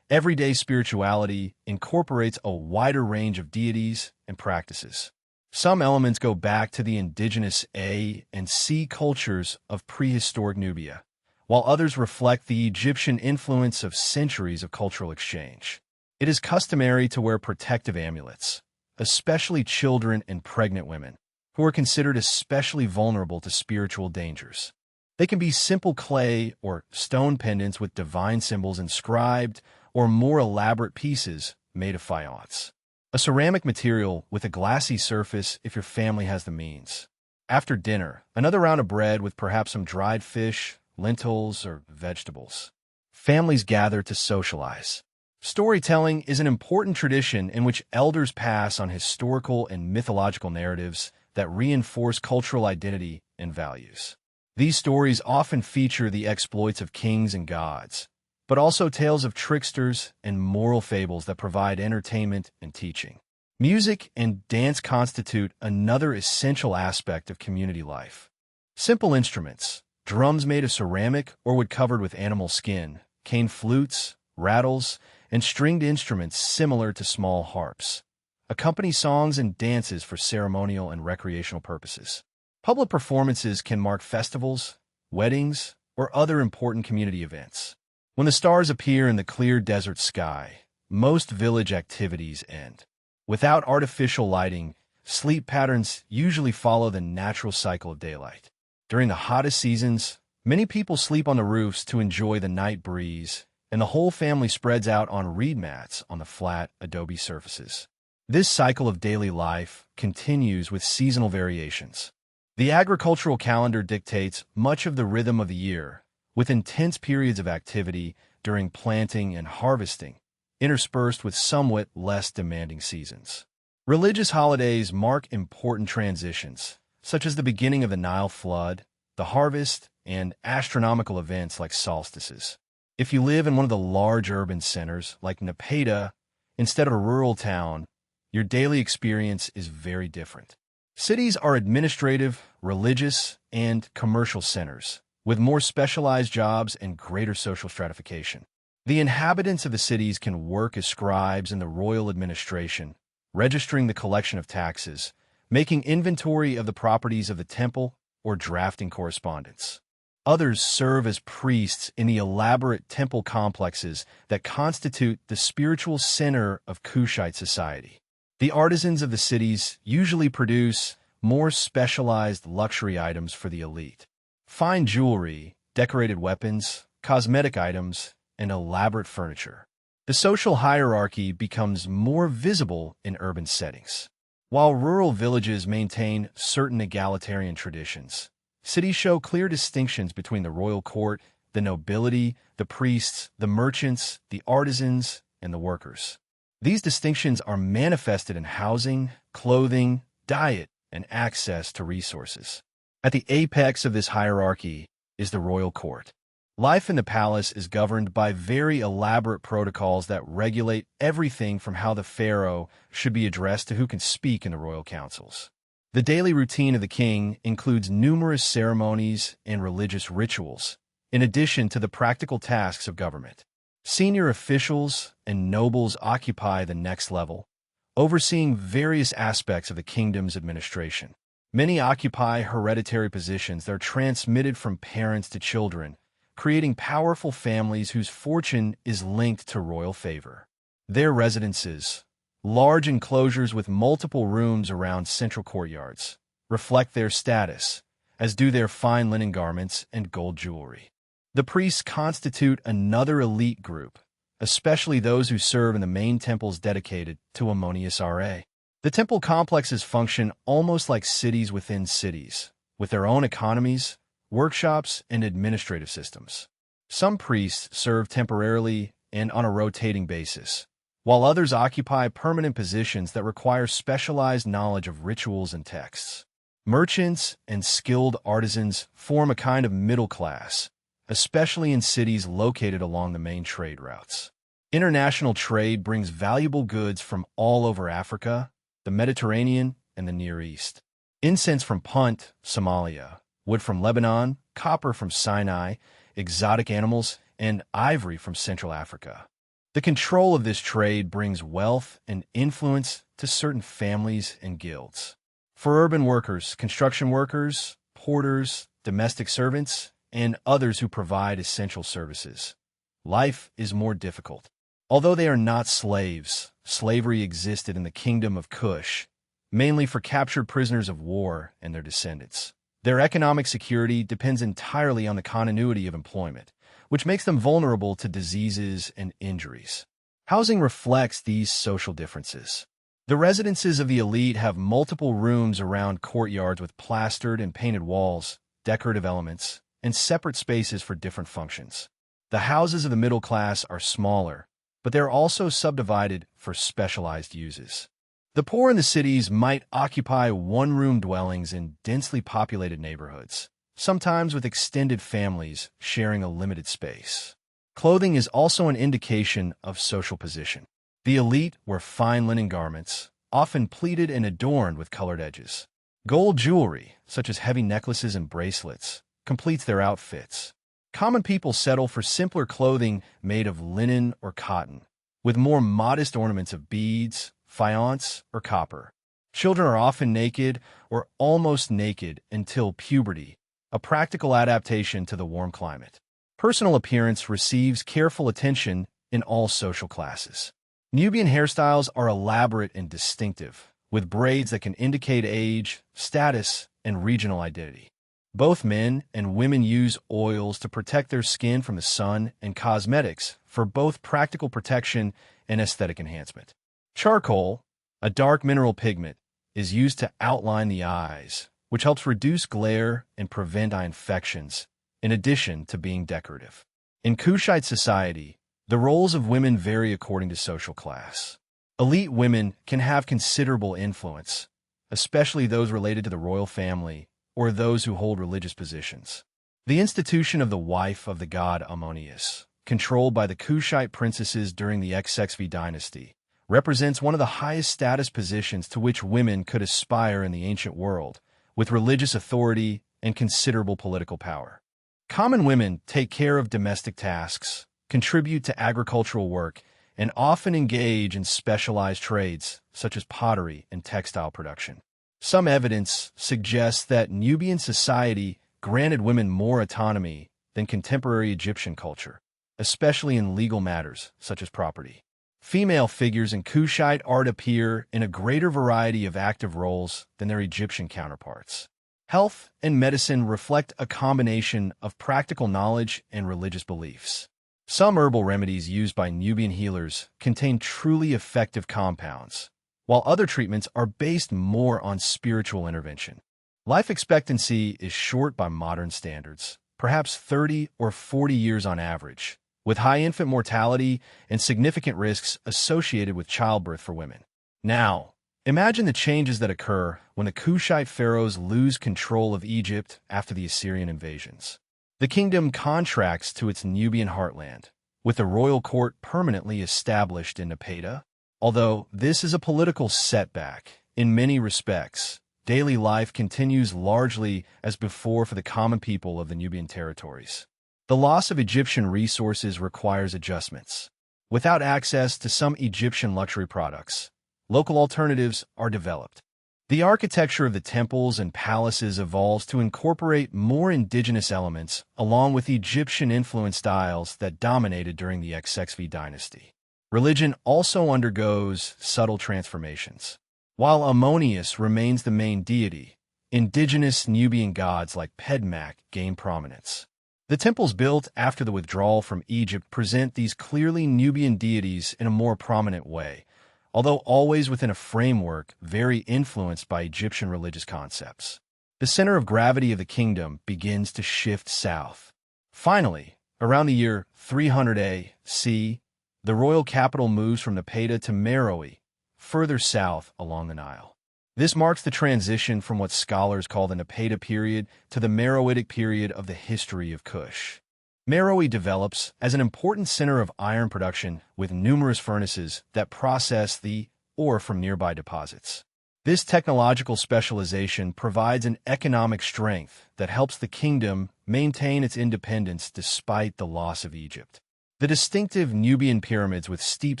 everyday spirituality incorporates a wider range of deities and practices. Some elements go back to the indigenous A and C cultures of prehistoric Nubia, while others reflect the Egyptian influence of centuries of cultural exchange. It is customary to wear protective amulets, especially children and pregnant women, who are considered especially vulnerable to spiritual dangers. They can be simple clay or stone pendants with divine symbols inscribed, or more elaborate pieces made of faience. A ceramic material with a glassy surface if your family has the means. After dinner, another round of bread with perhaps some dried fish, lentils, or vegetables. Families gather to socialize. Storytelling is an important tradition in which elders pass on historical and mythological narratives that reinforce cultural identity and values. These stories often feature the exploits of kings and gods, but also tales of tricksters and moral fables that provide entertainment and teaching. Music and dance constitute another essential aspect of community life. Simple instruments, drums made of ceramic or wood covered with animal skin, cane flutes, rattles, and stringed instruments similar to small harps, accompany songs and dances for ceremonial and recreational purposes. Public performances can mark festivals, weddings, or other important community events. When the stars appear in the clear desert sky, most village activities end. Without artificial lighting, sleep patterns usually follow the natural cycle of daylight. During the hottest seasons, many people sleep on the roofs to enjoy the night breeze, and the whole family spreads out on reed mats on the flat adobe surfaces. This cycle of daily life continues with seasonal variations. The agricultural calendar dictates much of the rhythm of the year, with intense periods of activity during planting and harvesting, interspersed with somewhat less demanding seasons. Religious holidays mark important transitions, such as the beginning of the Nile flood, the harvest, and astronomical events like solstices. If you live in one of the large urban centers like Nepeta instead of a rural town, your daily experience is very different. Cities are administrative, religious, and commercial centers, with more specialized jobs and greater social stratification. The inhabitants of the cities can work as scribes in the royal administration, registering the collection of taxes, making inventory of the properties of the temple, or drafting correspondence. Others serve as priests in the elaborate temple complexes that constitute the spiritual center of Kushite society. The artisans of the cities usually produce more specialized luxury items for the elite. Fine jewelry, decorated weapons, cosmetic items, and elaborate furniture. The social hierarchy becomes more visible in urban settings. While rural villages maintain certain egalitarian traditions, cities show clear distinctions between the royal court, the nobility, the priests, the merchants, the artisans, and the workers. These distinctions are manifested in housing, clothing, diet, and access to resources. At the apex of this hierarchy is the royal court. Life in the palace is governed by very elaborate protocols that regulate everything from how the pharaoh should be addressed to who can speak in the royal councils. The daily routine of the king includes numerous ceremonies and religious rituals, in addition to the practical tasks of government. Senior officials and nobles occupy the next level, overseeing various aspects of the kingdom's administration. Many occupy hereditary positions that are transmitted from parents to children, creating powerful families whose fortune is linked to royal favor. Their residences, large enclosures with multiple rooms around central courtyards, reflect their status, as do their fine linen garments and gold jewelry. The priests constitute another elite group, especially those who serve in the main temples dedicated to Ammonius-Ra. The temple complexes function almost like cities within cities, with their own economies, workshops, and administrative systems. Some priests serve temporarily and on a rotating basis, while others occupy permanent positions that require specialized knowledge of rituals and texts. Merchants and skilled artisans form a kind of middle class, especially in cities located along the main trade routes. International trade brings valuable goods from all over Africa, the Mediterranean, and the Near East. Incense from Punt, Somalia, wood from Lebanon, copper from Sinai, exotic animals, and ivory from Central Africa. The control of this trade brings wealth and influence to certain families and guilds. For urban workers, construction workers, porters, domestic servants, and others who provide essential services, life is more difficult. Although they are not slaves, slavery existed in the kingdom of Kush, mainly for captured prisoners of war and their descendants. Their economic security depends entirely on the continuity of employment, which makes them vulnerable to diseases and injuries. Housing reflects these social differences. The residences of the elite have multiple rooms around courtyards with plastered and painted walls, decorative elements, and separate spaces for different functions. The houses of the middle class are smaller, but they're also subdivided for specialized uses. The poor in the cities might occupy one-room dwellings in densely populated neighborhoods, sometimes with extended families sharing a limited space. Clothing is also an indication of social position. The elite wear fine linen garments, often pleated and adorned with colored edges. Gold jewelry, such as heavy necklaces and bracelets, completes their outfits. Common people settle for simpler clothing made of linen or cotton, with more modest ornaments of beads, faience, or copper. Children are often naked or almost naked until puberty, a practical adaptation to the warm climate. Personal appearance receives careful attention in all social classes. Nubian hairstyles are elaborate and distinctive, with braids that can indicate age, status, and regional identity. Both men and women use oils to protect their skin from the sun and cosmetics for both practical protection and aesthetic enhancement. Charcoal, a dark mineral pigment, is used to outline the eyes, which helps reduce glare and prevent eye infections, in addition to being decorative. In Kushite society, the roles of women vary according to social class. Elite women can have considerable influence, especially those related to the royal family or those who hold religious positions. The institution of the wife of the god Ammonius, controlled by the Kushite princesses during the XXV dynasty, represents one of the highest status positions to which women could aspire in the ancient world, with religious authority and considerable political power. Common women take care of domestic tasks, contribute to agricultural work, and often engage in specialized trades, such as pottery and textile production. Some evidence suggests that Nubian society granted women more autonomy than contemporary Egyptian culture, especially in legal matters such as property. Female figures in Kushite art appear in a greater variety of active roles than their Egyptian counterparts. Health and medicine reflect a combination of practical knowledge and religious beliefs. Some herbal remedies used by Nubian healers contain truly effective compounds, while other treatments are based more on spiritual intervention. Life expectancy is short by modern standards, perhaps 30 or 40 years on average, with high infant mortality and significant risks associated with childbirth for women. Now, imagine the changes that occur when the Kushite pharaohs lose control of Egypt after the Assyrian invasions. The kingdom contracts to its Nubian heartland, with the royal court permanently established in Napata. Although this is a political setback, in many respects, daily life continues largely as before for the common people of the Nubian territories. The loss of Egyptian resources requires adjustments. Without access to some Egyptian luxury products, local alternatives are developed. The architecture of the temples and palaces evolves to incorporate more indigenous elements along with Egyptian-influenced styles that dominated during the XXV dynasty. Religion also undergoes subtle transformations. While Ammonius remains the main deity, indigenous Nubian gods like Pedmak gain prominence. The temples built after the withdrawal from Egypt present these clearly Nubian deities in a more prominent way, although always within a framework very influenced by Egyptian religious concepts. The center of gravity of the kingdom begins to shift south. Finally, around the year 300 A.C., the royal capital moves from Napata to Meroe, further south along the Nile. This marks the transition from what scholars call the Napata period to the Meroitic period of the history of Kush. Meroe develops as an important center of iron production with numerous furnaces that process the ore from nearby deposits. This technological specialization provides an economic strength that helps the kingdom maintain its independence despite the loss of Egypt. The distinctive Nubian pyramids with steep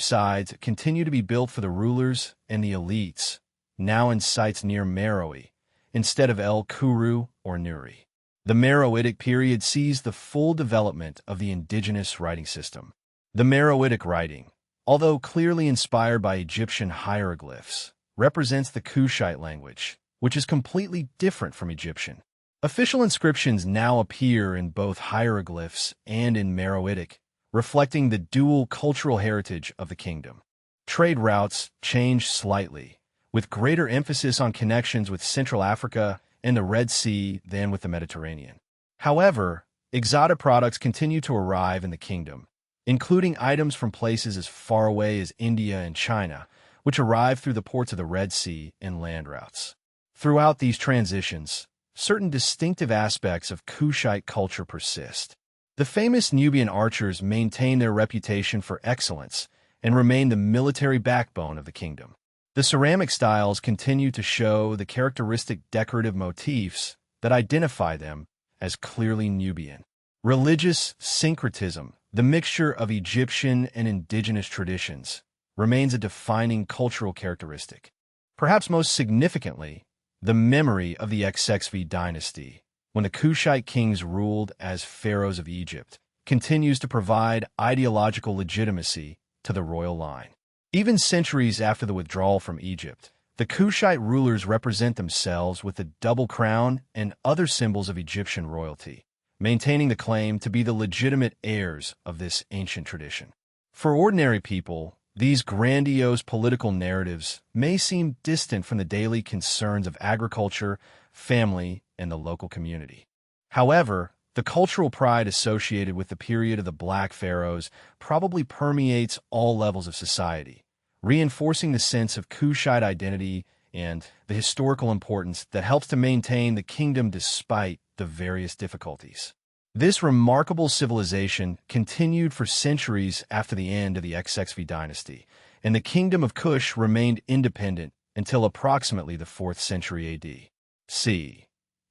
sides continue to be built for the rulers and the elites, now in sites near Meroe, instead of El Kuru or Nuri. The Meroitic period sees the full development of the indigenous writing system. The Meroitic writing, although clearly inspired by Egyptian hieroglyphs, represents the Kushite language, which is completely different from Egyptian. Official inscriptions now appear in both hieroglyphs and in Meroitic, reflecting the dual cultural heritage of the kingdom. Trade routes change slightly, with greater emphasis on connections with Central Africa and the Red Sea than with the Mediterranean. However, exotic products continue to arrive in the kingdom, including items from places as far away as India and China, which arrive through the ports of the Red Sea and land routes. Throughout these transitions, certain distinctive aspects of Kushite culture persist. The famous Nubian archers maintain their reputation for excellence and remain the military backbone of the kingdom. The ceramic styles continue to show the characteristic decorative motifs that identify them as clearly Nubian. Religious syncretism, the mixture of Egyptian and indigenous traditions, remains a defining cultural characteristic. Perhaps most significantly, the memory of the XXV dynasty, when the Kushite kings ruled as pharaohs of Egypt, continues to provide ideological legitimacy to the royal line. Even centuries after the withdrawal from Egypt, the Kushite rulers represent themselves with the double crown and other symbols of Egyptian royalty, maintaining the claim to be the legitimate heirs of this ancient tradition. For ordinary people, these grandiose political narratives may seem distant from the daily concerns of agriculture, family, and the local community. However, the cultural pride associated with the period of the Black Pharaohs probably permeates all levels of society, reinforcing the sense of Kushite identity and the historical importance that helps to maintain the kingdom despite the various difficulties. This remarkable civilization continued for centuries after the end of the XXV dynasty, and the kingdom of Kush remained independent until approximately the 4th century AD.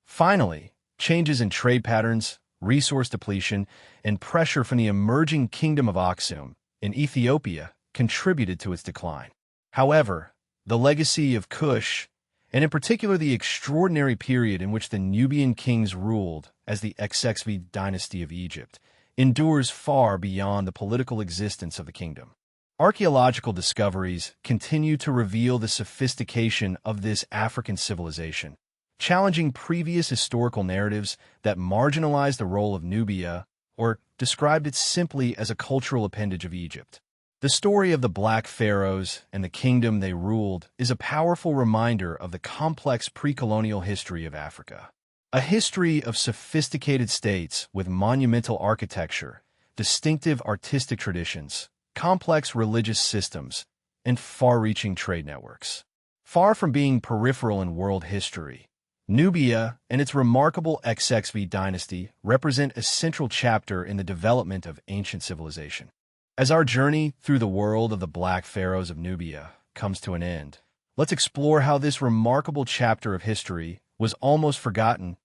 Finally, changes in trade patterns, resource depletion, and pressure from the emerging kingdom of Aksum in Ethiopia contributed to its decline. However, the legacy of Kush, and in particular the extraordinary period in which the Nubian kings ruled as the XXV dynasty of Egypt, endures far beyond the political existence of the kingdom. Archaeological discoveries continue to reveal the sophistication of this African civilization, challenging previous historical narratives that marginalized the role of Nubia or described it simply as a cultural appendage of Egypt. The story of the Black Pharaohs and the kingdom they ruled is a powerful reminder of the complex pre-colonial history of Africa. A history of sophisticated states with monumental architecture, distinctive artistic traditions, complex religious systems, and far-reaching trade networks. Far from being peripheral in world history, Nubia and its remarkable XXV dynasty represent a central chapter in the development of ancient civilization. As our journey through the world of the Black Pharaohs of Nubia comes to an end, let's explore how this remarkable chapter of history was almost forgotten,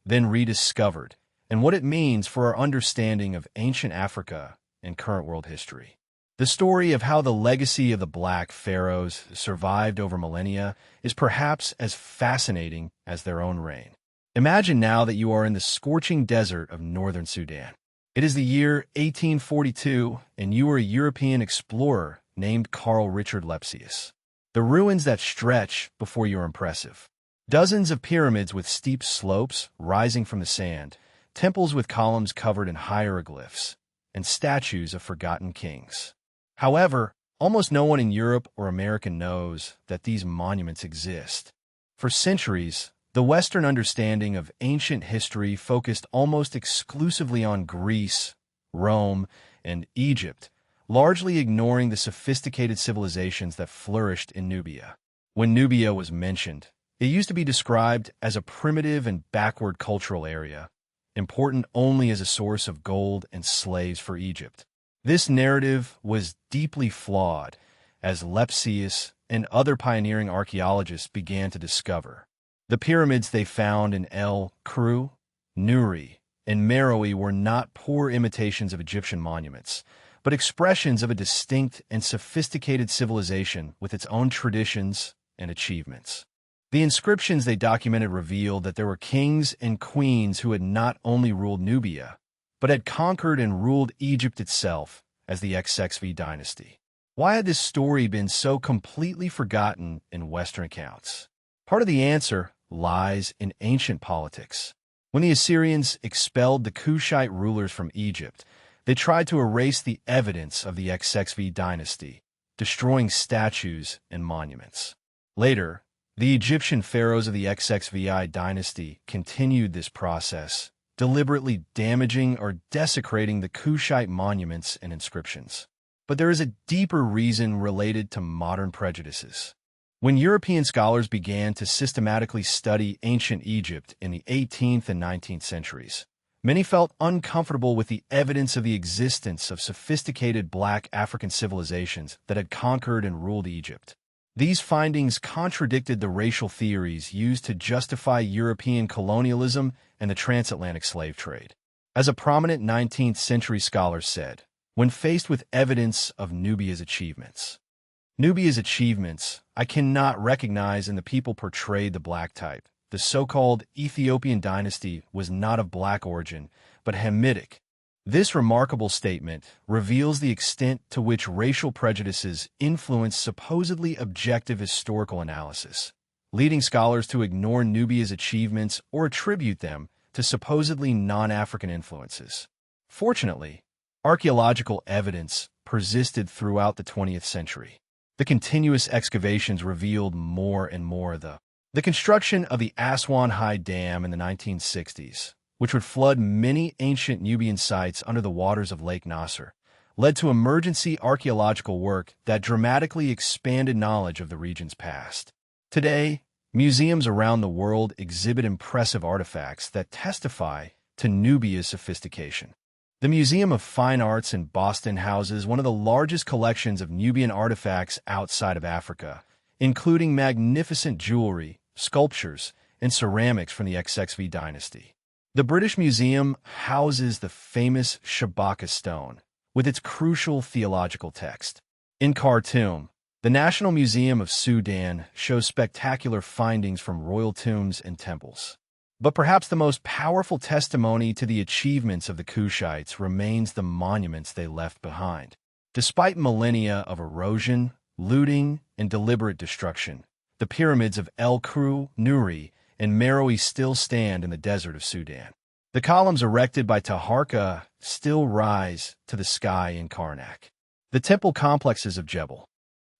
then rediscovered, and what it means for our understanding of ancient Africa and current world history. The story of how the legacy of the Black Pharaohs survived over millennia is perhaps as fascinating as their own reign. Imagine now that you are in the scorching desert of northern Sudan. It is the year 1842, and you are a European explorer named Carl Richard Lepsius. The ruins that stretch before you are impressive. Dozens of pyramids with steep slopes rising from the sand, temples with columns covered in hieroglyphs, and statues of forgotten kings. However, almost no one in Europe or America knows that these monuments exist. For centuries, the Western understanding of ancient history focused almost exclusively on Greece, Rome, and Egypt, largely ignoring the sophisticated civilizations that flourished in Nubia. When Nubia was mentioned, it used to be described as a primitive and backward cultural area, important only as a source of gold and slaves for Egypt. This narrative was deeply flawed, as Lepsius and other pioneering archaeologists began to discover. The pyramids they found in El Kru, Nuri, and Meroe were not poor imitations of Egyptian monuments, but expressions of a distinct and sophisticated civilization with its own traditions and achievements. The inscriptions they documented revealed that there were kings and queens who had not only ruled Nubia, but had conquered and ruled Egypt itself as the XXV dynasty. Why had this story been so completely forgotten in Western accounts? Part of the answer lies in ancient politics. When the Assyrians expelled the Kushite rulers from Egypt, they tried to erase the evidence of the XXV dynasty, destroying statues and monuments. Later, the Egyptian pharaohs of the XXVI dynasty continued this process, deliberately damaging or desecrating the Kushite monuments and inscriptions. But there is a deeper reason related to modern prejudices. When European scholars began to systematically study ancient Egypt in the 18th and 19th centuries, Many felt uncomfortable with the evidence of the existence of sophisticated black African civilizations that had conquered and ruled Egypt. These findings contradicted the racial theories used to justify European colonialism and the transatlantic slave trade. As a prominent 19th-century scholar said, when faced with evidence of Nubia's achievements, I cannot recognize in the people portrayed the black type. The so-called Ethiopian dynasty was not of black origin, but Hamitic. This remarkable statement reveals the extent to which racial prejudices influence supposedly objective historical analysis, leading scholars to ignore Nubia's achievements or attribute them to supposedly non-African influences. Fortunately, archaeological evidence persisted throughout the 20th century. The continuous excavations revealed more and more the construction of the Aswan High Dam in the 1960s, which would flood many ancient Nubian sites under the waters of Lake Nasser, led to emergency archaeological work that dramatically expanded knowledge of the region's past. Today, museums around the world exhibit impressive artifacts that testify to Nubia's sophistication. The Museum of Fine Arts in Boston houses one of the largest collections of Nubian artifacts outside of Africa, including magnificent jewelry, sculptures, and ceramics from the XXV dynasty. The British Museum houses the famous Shabaka stone, with its crucial theological text. In Khartoum, the National Museum of Sudan shows spectacular findings from royal tombs and temples. But perhaps the most powerful testimony to the achievements of the Kushites remains the monuments they left behind. Despite millennia of erosion, looting, and deliberate destruction, the pyramids of El Kru, Nuri, and Meroe still stand in the desert of Sudan. The columns erected by Taharqa still rise to the sky in Karnak. The temple complexes of Jebel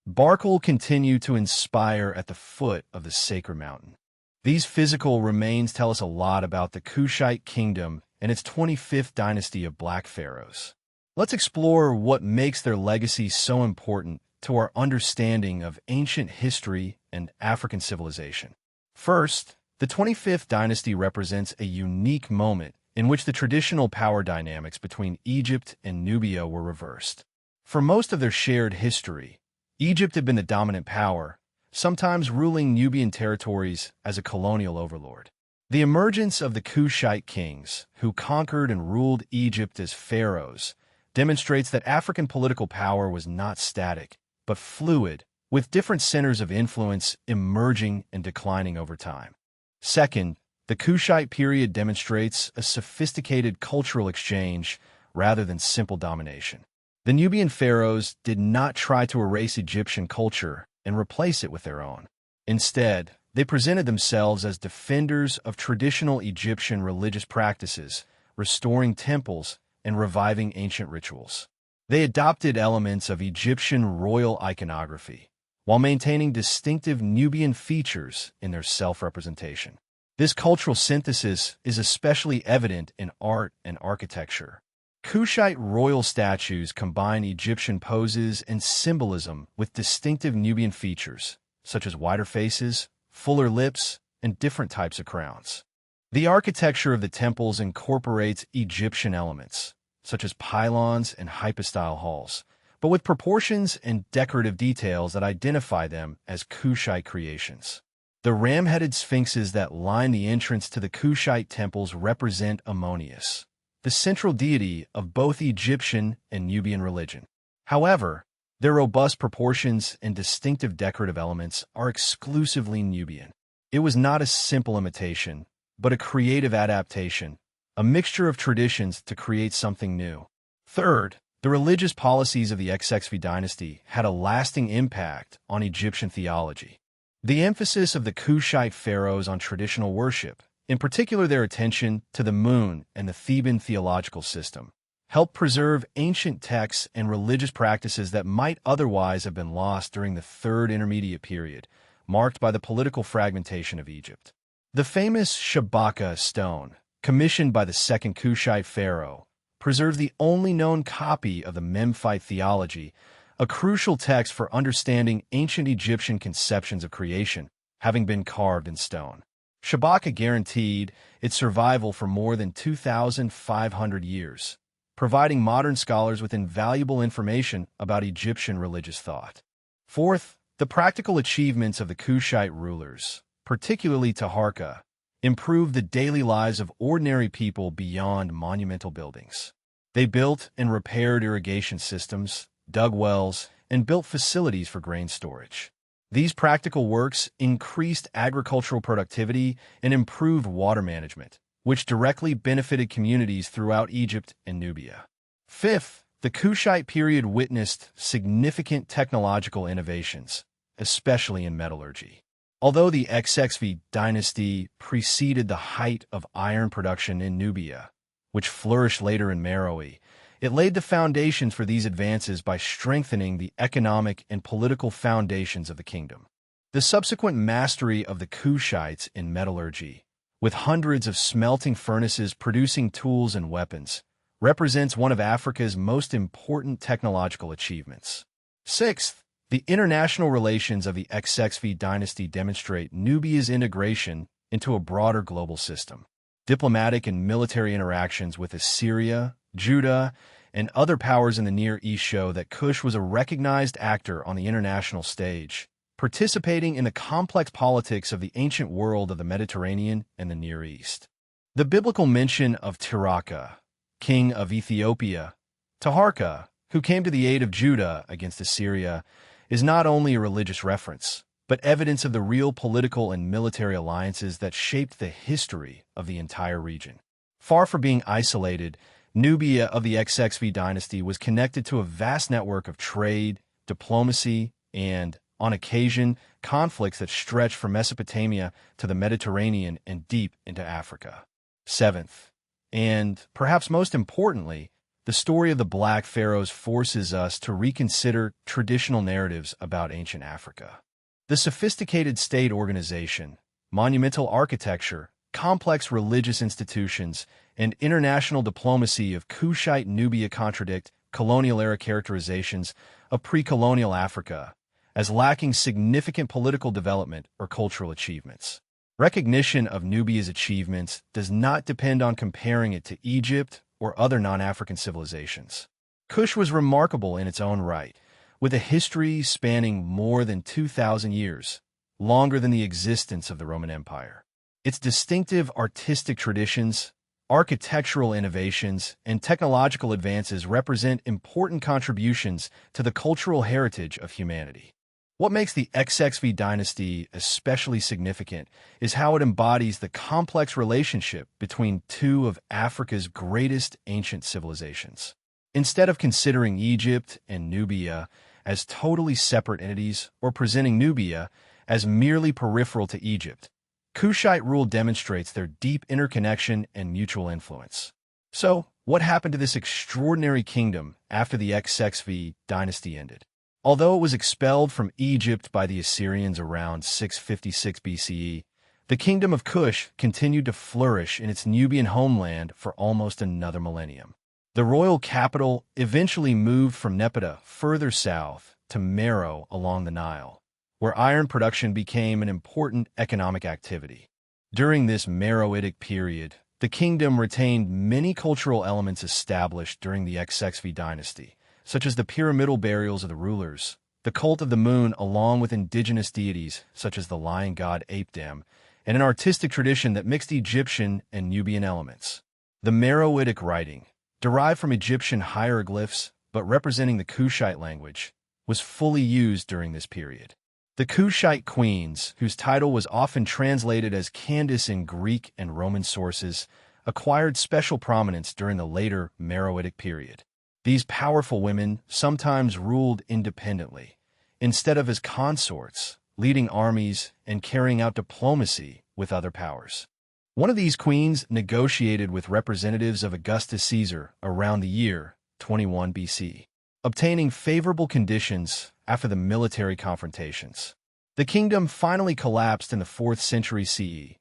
Barkal continue to inspire at the foot of the sacred mountain. These physical remains tell us a lot about the Kushite kingdom and its 25th dynasty of black pharaohs. Let's explore what makes their legacy so important to our understanding of ancient history and African civilization. First, the 25th dynasty represents a unique moment in which the traditional power dynamics between Egypt and Nubia were reversed. For most of their shared history, Egypt had been the dominant power, sometimes ruling Nubian territories as a colonial overlord. The emergence of the Kushite kings, who conquered and ruled Egypt as pharaohs, demonstrates that African political power was not static, but fluid, with different centers of influence emerging and declining over time. Second, the Kushite period demonstrates a sophisticated cultural exchange rather than simple domination. The Nubian pharaohs did not try to erase Egyptian culture and replace it with their own. Instead, they presented themselves as defenders of traditional Egyptian religious practices, restoring temples and reviving ancient rituals. They adopted elements of Egyptian royal iconography, while maintaining distinctive Nubian features in their self-representation. This cultural synthesis is especially evident in art and architecture. Kushite royal statues combine Egyptian poses and symbolism with distinctive Nubian features, such as wider faces, fuller lips, and different types of crowns. The architecture of the temples incorporates Egyptian elements, such as pylons and hypostyle halls, but with proportions and decorative details that identify them as Kushite creations. The ram-headed sphinxes that line the entrance to the Kushite temples represent Ammonius, the central deity of both Egyptian and Nubian religion. However, their robust proportions and distinctive decorative elements are exclusively Nubian. It was not a simple imitation, but a creative adaptation, a mixture of traditions to create something new. Third, the religious policies of the XXV dynasty had a lasting impact on Egyptian theology. The emphasis of the Kushite pharaohs on traditional worship, in particular their attention to the moon and the Theban theological system, helped preserve ancient texts and religious practices that might otherwise have been lost during the Third Intermediate Period, marked by the political fragmentation of Egypt. The famous Shabaka stone, commissioned by the second Kushite pharaoh, preserves the only known copy of the Memphite theology, a crucial text for understanding ancient Egyptian conceptions of creation, having been carved in stone. Shabaka guaranteed its survival for more than 2,500 years, providing modern scholars with invaluable information about Egyptian religious thought. Fourth, the practical achievements of the Kushite rulers, particularly Taharqa, improved the daily lives of ordinary people beyond monumental buildings. They built and repaired irrigation systems, dug wells, and built facilities for grain storage. These practical works increased agricultural productivity and improved water management, which directly benefited communities throughout Egypt and Nubia. Fifth, the Kushite period witnessed significant technological innovations, especially in metallurgy. Although the XXV dynasty preceded the height of iron production in Nubia, which flourished later in Meroe, it laid the foundations for these advances by strengthening the economic and political foundations of the kingdom. The subsequent mastery of the Kushites in metallurgy, with hundreds of smelting furnaces producing tools and weapons, represents one of Africa's most important technological achievements. Sixth, the international relations of the XXV dynasty demonstrate Nubia's integration into a broader global system. Diplomatic and military interactions with Assyria, Judah, and other powers in the Near East show that Kush was a recognized actor on the international stage, participating in the complex politics of the ancient world of the Mediterranean and the Near East. The biblical mention of Tiraka, king of Ethiopia, Taharqa, who came to the aid of Judah against Assyria, is not only a religious reference, but evidence of the real political and military alliances that shaped the history of the entire region. Far from being isolated, Nubia of the XXV dynasty was connected to a vast network of trade, diplomacy, and, on occasion, conflicts that stretched from Mesopotamia to the Mediterranean and deep into Africa. Seventh, and perhaps most importantly, the story of the Black Pharaohs forces us to reconsider traditional narratives about ancient Africa. The sophisticated state organization, monumental architecture, complex religious institutions, and international diplomacy of Kushite Nubia contradict colonial-era characterizations of pre-colonial Africa as lacking significant political development or cultural achievements. Recognition of Nubia's achievements does not depend on comparing it to Egypt or other non-African civilizations. Kush was remarkable in its own right, with a history spanning more than 2,000 years, longer than the existence of the Roman Empire. Its distinctive artistic traditions, architectural innovations, and technological advances represent important contributions to the cultural heritage of humanity. What makes the XXV dynasty especially significant is how it embodies the complex relationship between two of Africa's greatest ancient civilizations. Instead of considering Egypt and Nubia as totally separate entities or presenting Nubia as merely peripheral to Egypt, Kushite rule demonstrates their deep interconnection and mutual influence. So, what happened to this extraordinary kingdom after the XXV dynasty ended? Although it was expelled from Egypt by the Assyrians around 656 BCE, the kingdom of Kush continued to flourish in its Nubian homeland for almost another millennium. The royal capital eventually moved from Nepeta further south to Meroe along the Nile, where iron production became an important economic activity. During this Meroitic period, the kingdom retained many cultural elements established during the XXV dynasty, such as the pyramidal burials of the rulers, the cult of the moon along with indigenous deities such as the lion god Apdam, and an artistic tradition that mixed Egyptian and Nubian elements. The Meroitic writing, derived from Egyptian hieroglyphs but representing the Kushite language, was fully used during this period. The Kushite queens, whose title was often translated as Candace in Greek and Roman sources, acquired special prominence during the later Meroitic period. These powerful women sometimes ruled independently, instead of as consorts, leading armies and carrying out diplomacy with other powers. One of these queens negotiated with representatives of Augustus Caesar around the year 21 BC, obtaining favorable conditions after the military confrontations. The kingdom finally collapsed in the 4th century CE,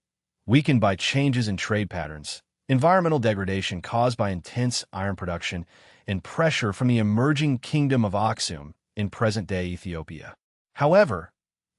weakened by changes in trade patterns, environmental degradation caused by intense iron production, and pressure from the emerging kingdom of Aksum in present-day Ethiopia. However,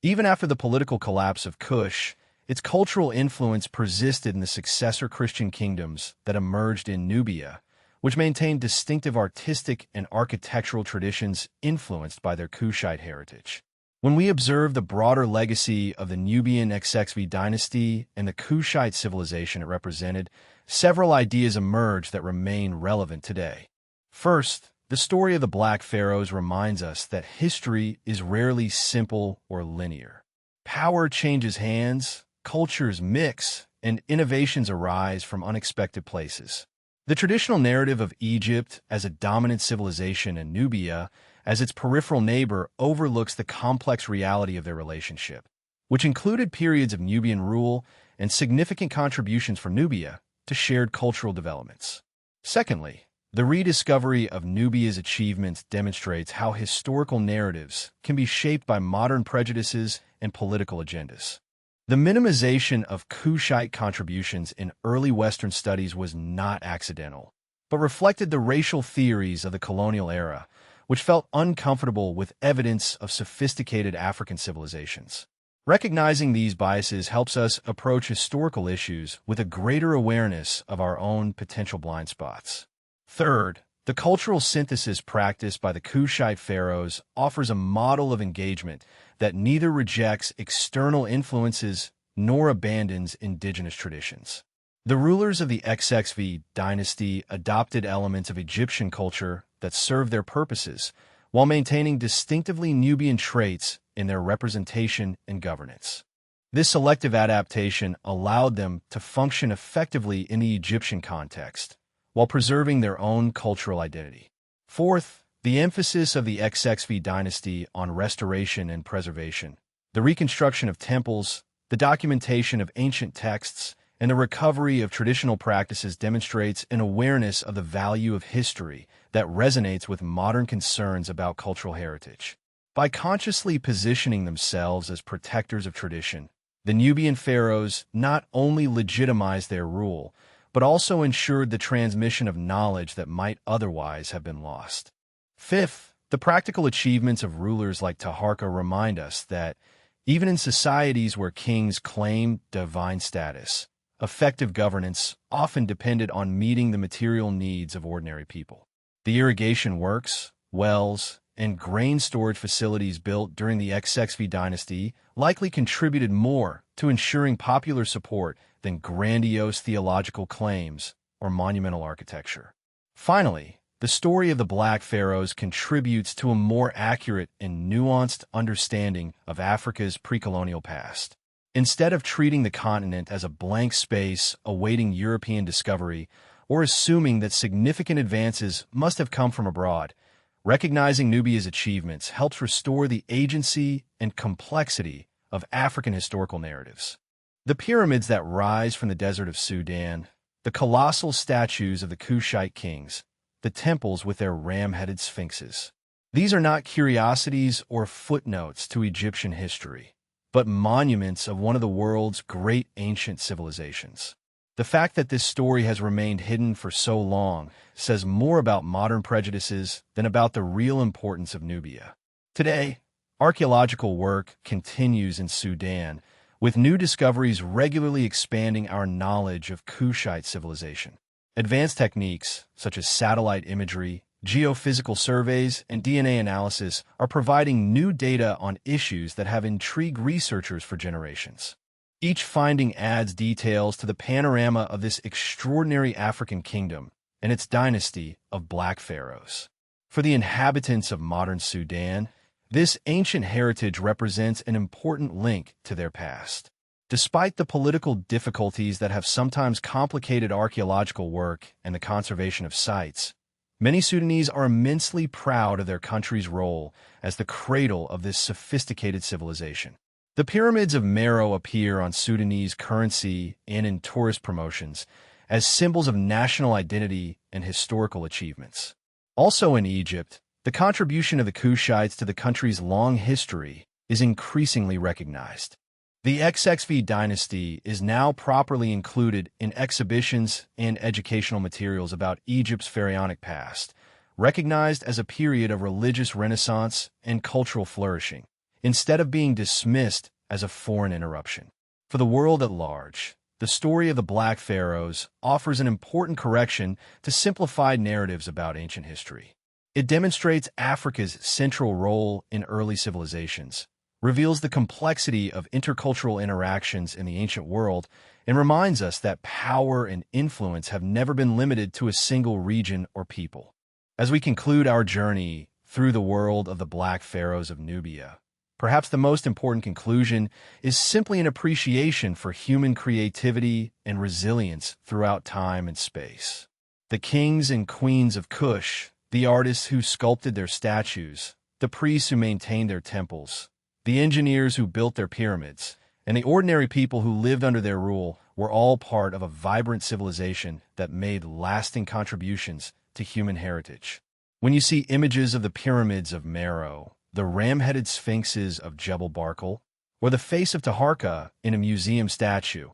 even after the political collapse of Kush, its cultural influence persisted in the successor Christian kingdoms that emerged in Nubia, which maintained distinctive artistic and architectural traditions influenced by their Kushite heritage. When we observe the broader legacy of the Nubian XXV dynasty and the Kushite civilization it represented, several ideas emerge that remain relevant today. First, the story of the Black Pharaohs reminds us that history is rarely simple or linear. Power changes hands, cultures mix, and innovations arise from unexpected places. The traditional narrative of Egypt as a dominant civilization and Nubia as its peripheral neighbor overlooks the complex reality of their relationship, which included periods of Nubian rule and significant contributions from Nubia to shared cultural developments. Secondly, the rediscovery of Nubia's achievements demonstrates how historical narratives can be shaped by modern prejudices and political agendas. The minimization of Kushite contributions in early Western studies was not accidental, but reflected the racial theories of the colonial era, which felt uncomfortable with evidence of sophisticated African civilizations. Recognizing these biases helps us approach historical issues with a greater awareness of our own potential blind spots. Third, the cultural synthesis practiced by the Kushite pharaohs offers a model of engagement that neither rejects external influences nor abandons indigenous traditions. The rulers of the XXV dynasty adopted elements of Egyptian culture that served their purposes, while maintaining distinctively Nubian traits in their representation and governance. This selective adaptation allowed them to function effectively in the Egyptian context, while preserving their own cultural identity. Fourth, the emphasis of the XXV dynasty on restoration and preservation, the reconstruction of temples, the documentation of ancient texts, and the recovery of traditional practices demonstrates an awareness of the value of history that resonates with modern concerns about cultural heritage. By consciously positioning themselves as protectors of tradition, the Nubian pharaohs not only legitimized their rule, but also ensured the transmission of knowledge that might otherwise have been lost. Fifth, the practical achievements of rulers like Taharqa remind us that, even in societies where kings claimed divine status, effective governance often depended on meeting the material needs of ordinary people. The irrigation works, wells, and grain storage facilities built during the XXV dynasty likely contributed more to ensuring popular support than grandiose theological claims or monumental architecture. Finally, the story of the Black Pharaohs contributes to a more accurate and nuanced understanding of Africa's pre-colonial past. Instead of treating the continent as a blank space awaiting European discovery or assuming that significant advances must have come from abroad, recognizing Nubia's achievements helps restore the agency and complexity of African historical narratives. The pyramids that rise from the desert of Sudan, the colossal statues of the Kushite kings, the temples with their ram-headed sphinxes. These are not curiosities or footnotes to Egyptian history, but monuments of one of the world's great ancient civilizations. The fact that this story has remained hidden for so long says more about modern prejudices than about the real importance of Nubia. Today, archaeological work continues in Sudan, with new discoveries regularly expanding our knowledge of Kushite civilization. Advanced techniques, such as satellite imagery, geophysical surveys, and DNA analysis, are providing new data on issues that have intrigued researchers for generations. Each finding adds details to the panorama of this extraordinary African kingdom and its dynasty of Black Pharaohs. For the inhabitants of modern Sudan, this ancient heritage represents an important link to their past. Despite the political difficulties that have sometimes complicated archaeological work and the conservation of sites, many Sudanese are immensely proud of their country's role as the cradle of this sophisticated civilization. The pyramids of Meroe appear on Sudanese currency and in tourist promotions as symbols of national identity and historical achievements. Also in Egypt, the contribution of the Kushites to the country's long history is increasingly recognized. The XXV dynasty is now properly included in exhibitions and educational materials about Egypt's pharaonic past, recognized as a period of religious renaissance and cultural flourishing, instead of being dismissed as a foreign interruption. For the world at large, the story of the Black Pharaohs offers an important correction to simplified narratives about ancient history. It demonstrates Africa's central role in early civilizations, reveals the complexity of intercultural interactions in the ancient world, and reminds us that power and influence have never been limited to a single region or people. As we conclude our journey through the world of the Black Pharaohs of Nubia, perhaps the most important conclusion is simply an appreciation for human creativity and resilience throughout time and space. The kings and queens of Kush, the artists who sculpted their statues, the priests who maintained their temples, the engineers who built their pyramids, and the ordinary people who lived under their rule were all part of a vibrant civilization that made lasting contributions to human heritage. When you see images of the pyramids of Meroe, the ram-headed sphinxes of Jebel Barkal, or the face of Taharqa in a museum statue,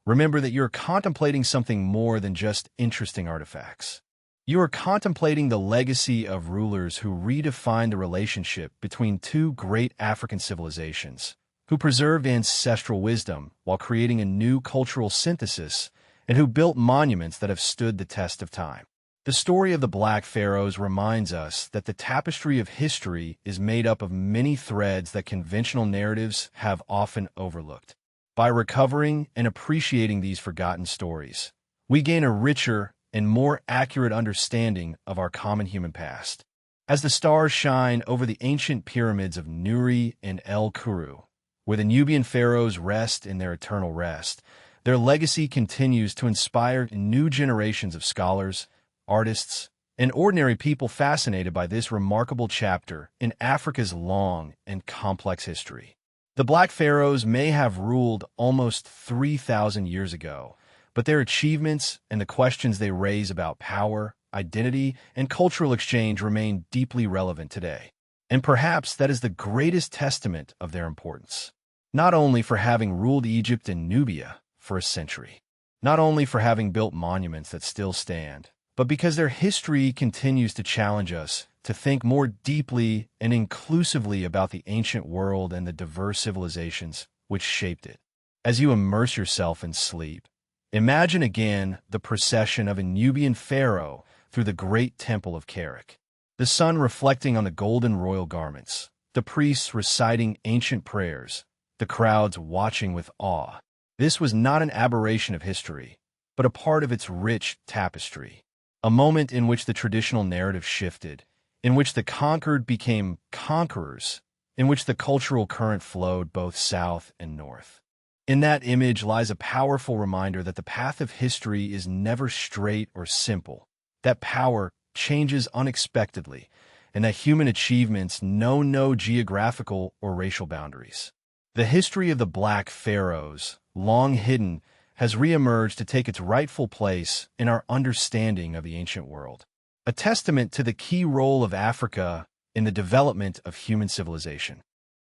remember that you're contemplating something more than just interesting artifacts. You are contemplating the legacy of rulers who redefined the relationship between two great African civilizations, who preserved ancestral wisdom while creating a new cultural synthesis, and who built monuments that have stood the test of time. The story of the Black Pharaohs reminds us that the tapestry of history is made up of many threads that conventional narratives have often overlooked. By recovering and appreciating these forgotten stories, we gain a richer and more accurate understanding of our common human past. As the stars shine over the ancient pyramids of Nuri and El Kuru, where the Nubian pharaohs rest in their eternal rest, their legacy continues to inspire new generations of scholars, artists, and ordinary people fascinated by this remarkable chapter in Africa's long and complex history. The Black Pharaohs may have ruled almost 3,000 years ago, but their achievements and the questions they raise about power, identity, and cultural exchange remain deeply relevant today. And perhaps that is the greatest testament of their importance. Not only for having ruled Egypt and Nubia for a century, not only for having built monuments that still stand, but because their history continues to challenge us to think more deeply and inclusively about the ancient world and the diverse civilizations which shaped it. As you immerse yourself in sleep, imagine again the procession of a Nubian pharaoh through the great temple of Kerak, the sun reflecting on the golden royal garments, the priests reciting ancient prayers, the crowds watching with awe. This was not an aberration of history, but a part of its rich tapestry. A moment in which the traditional narrative shifted, in which the conquered became conquerors, in which the cultural current flowed both south and north. In that image lies a powerful reminder that the path of history is never straight or simple, that power changes unexpectedly, and that human achievements know no geographical or racial boundaries. The history of the Black Pharaohs, long hidden, has reemerged to take its rightful place in our understanding of the ancient world, a testament to the key role of Africa in the development of human civilization.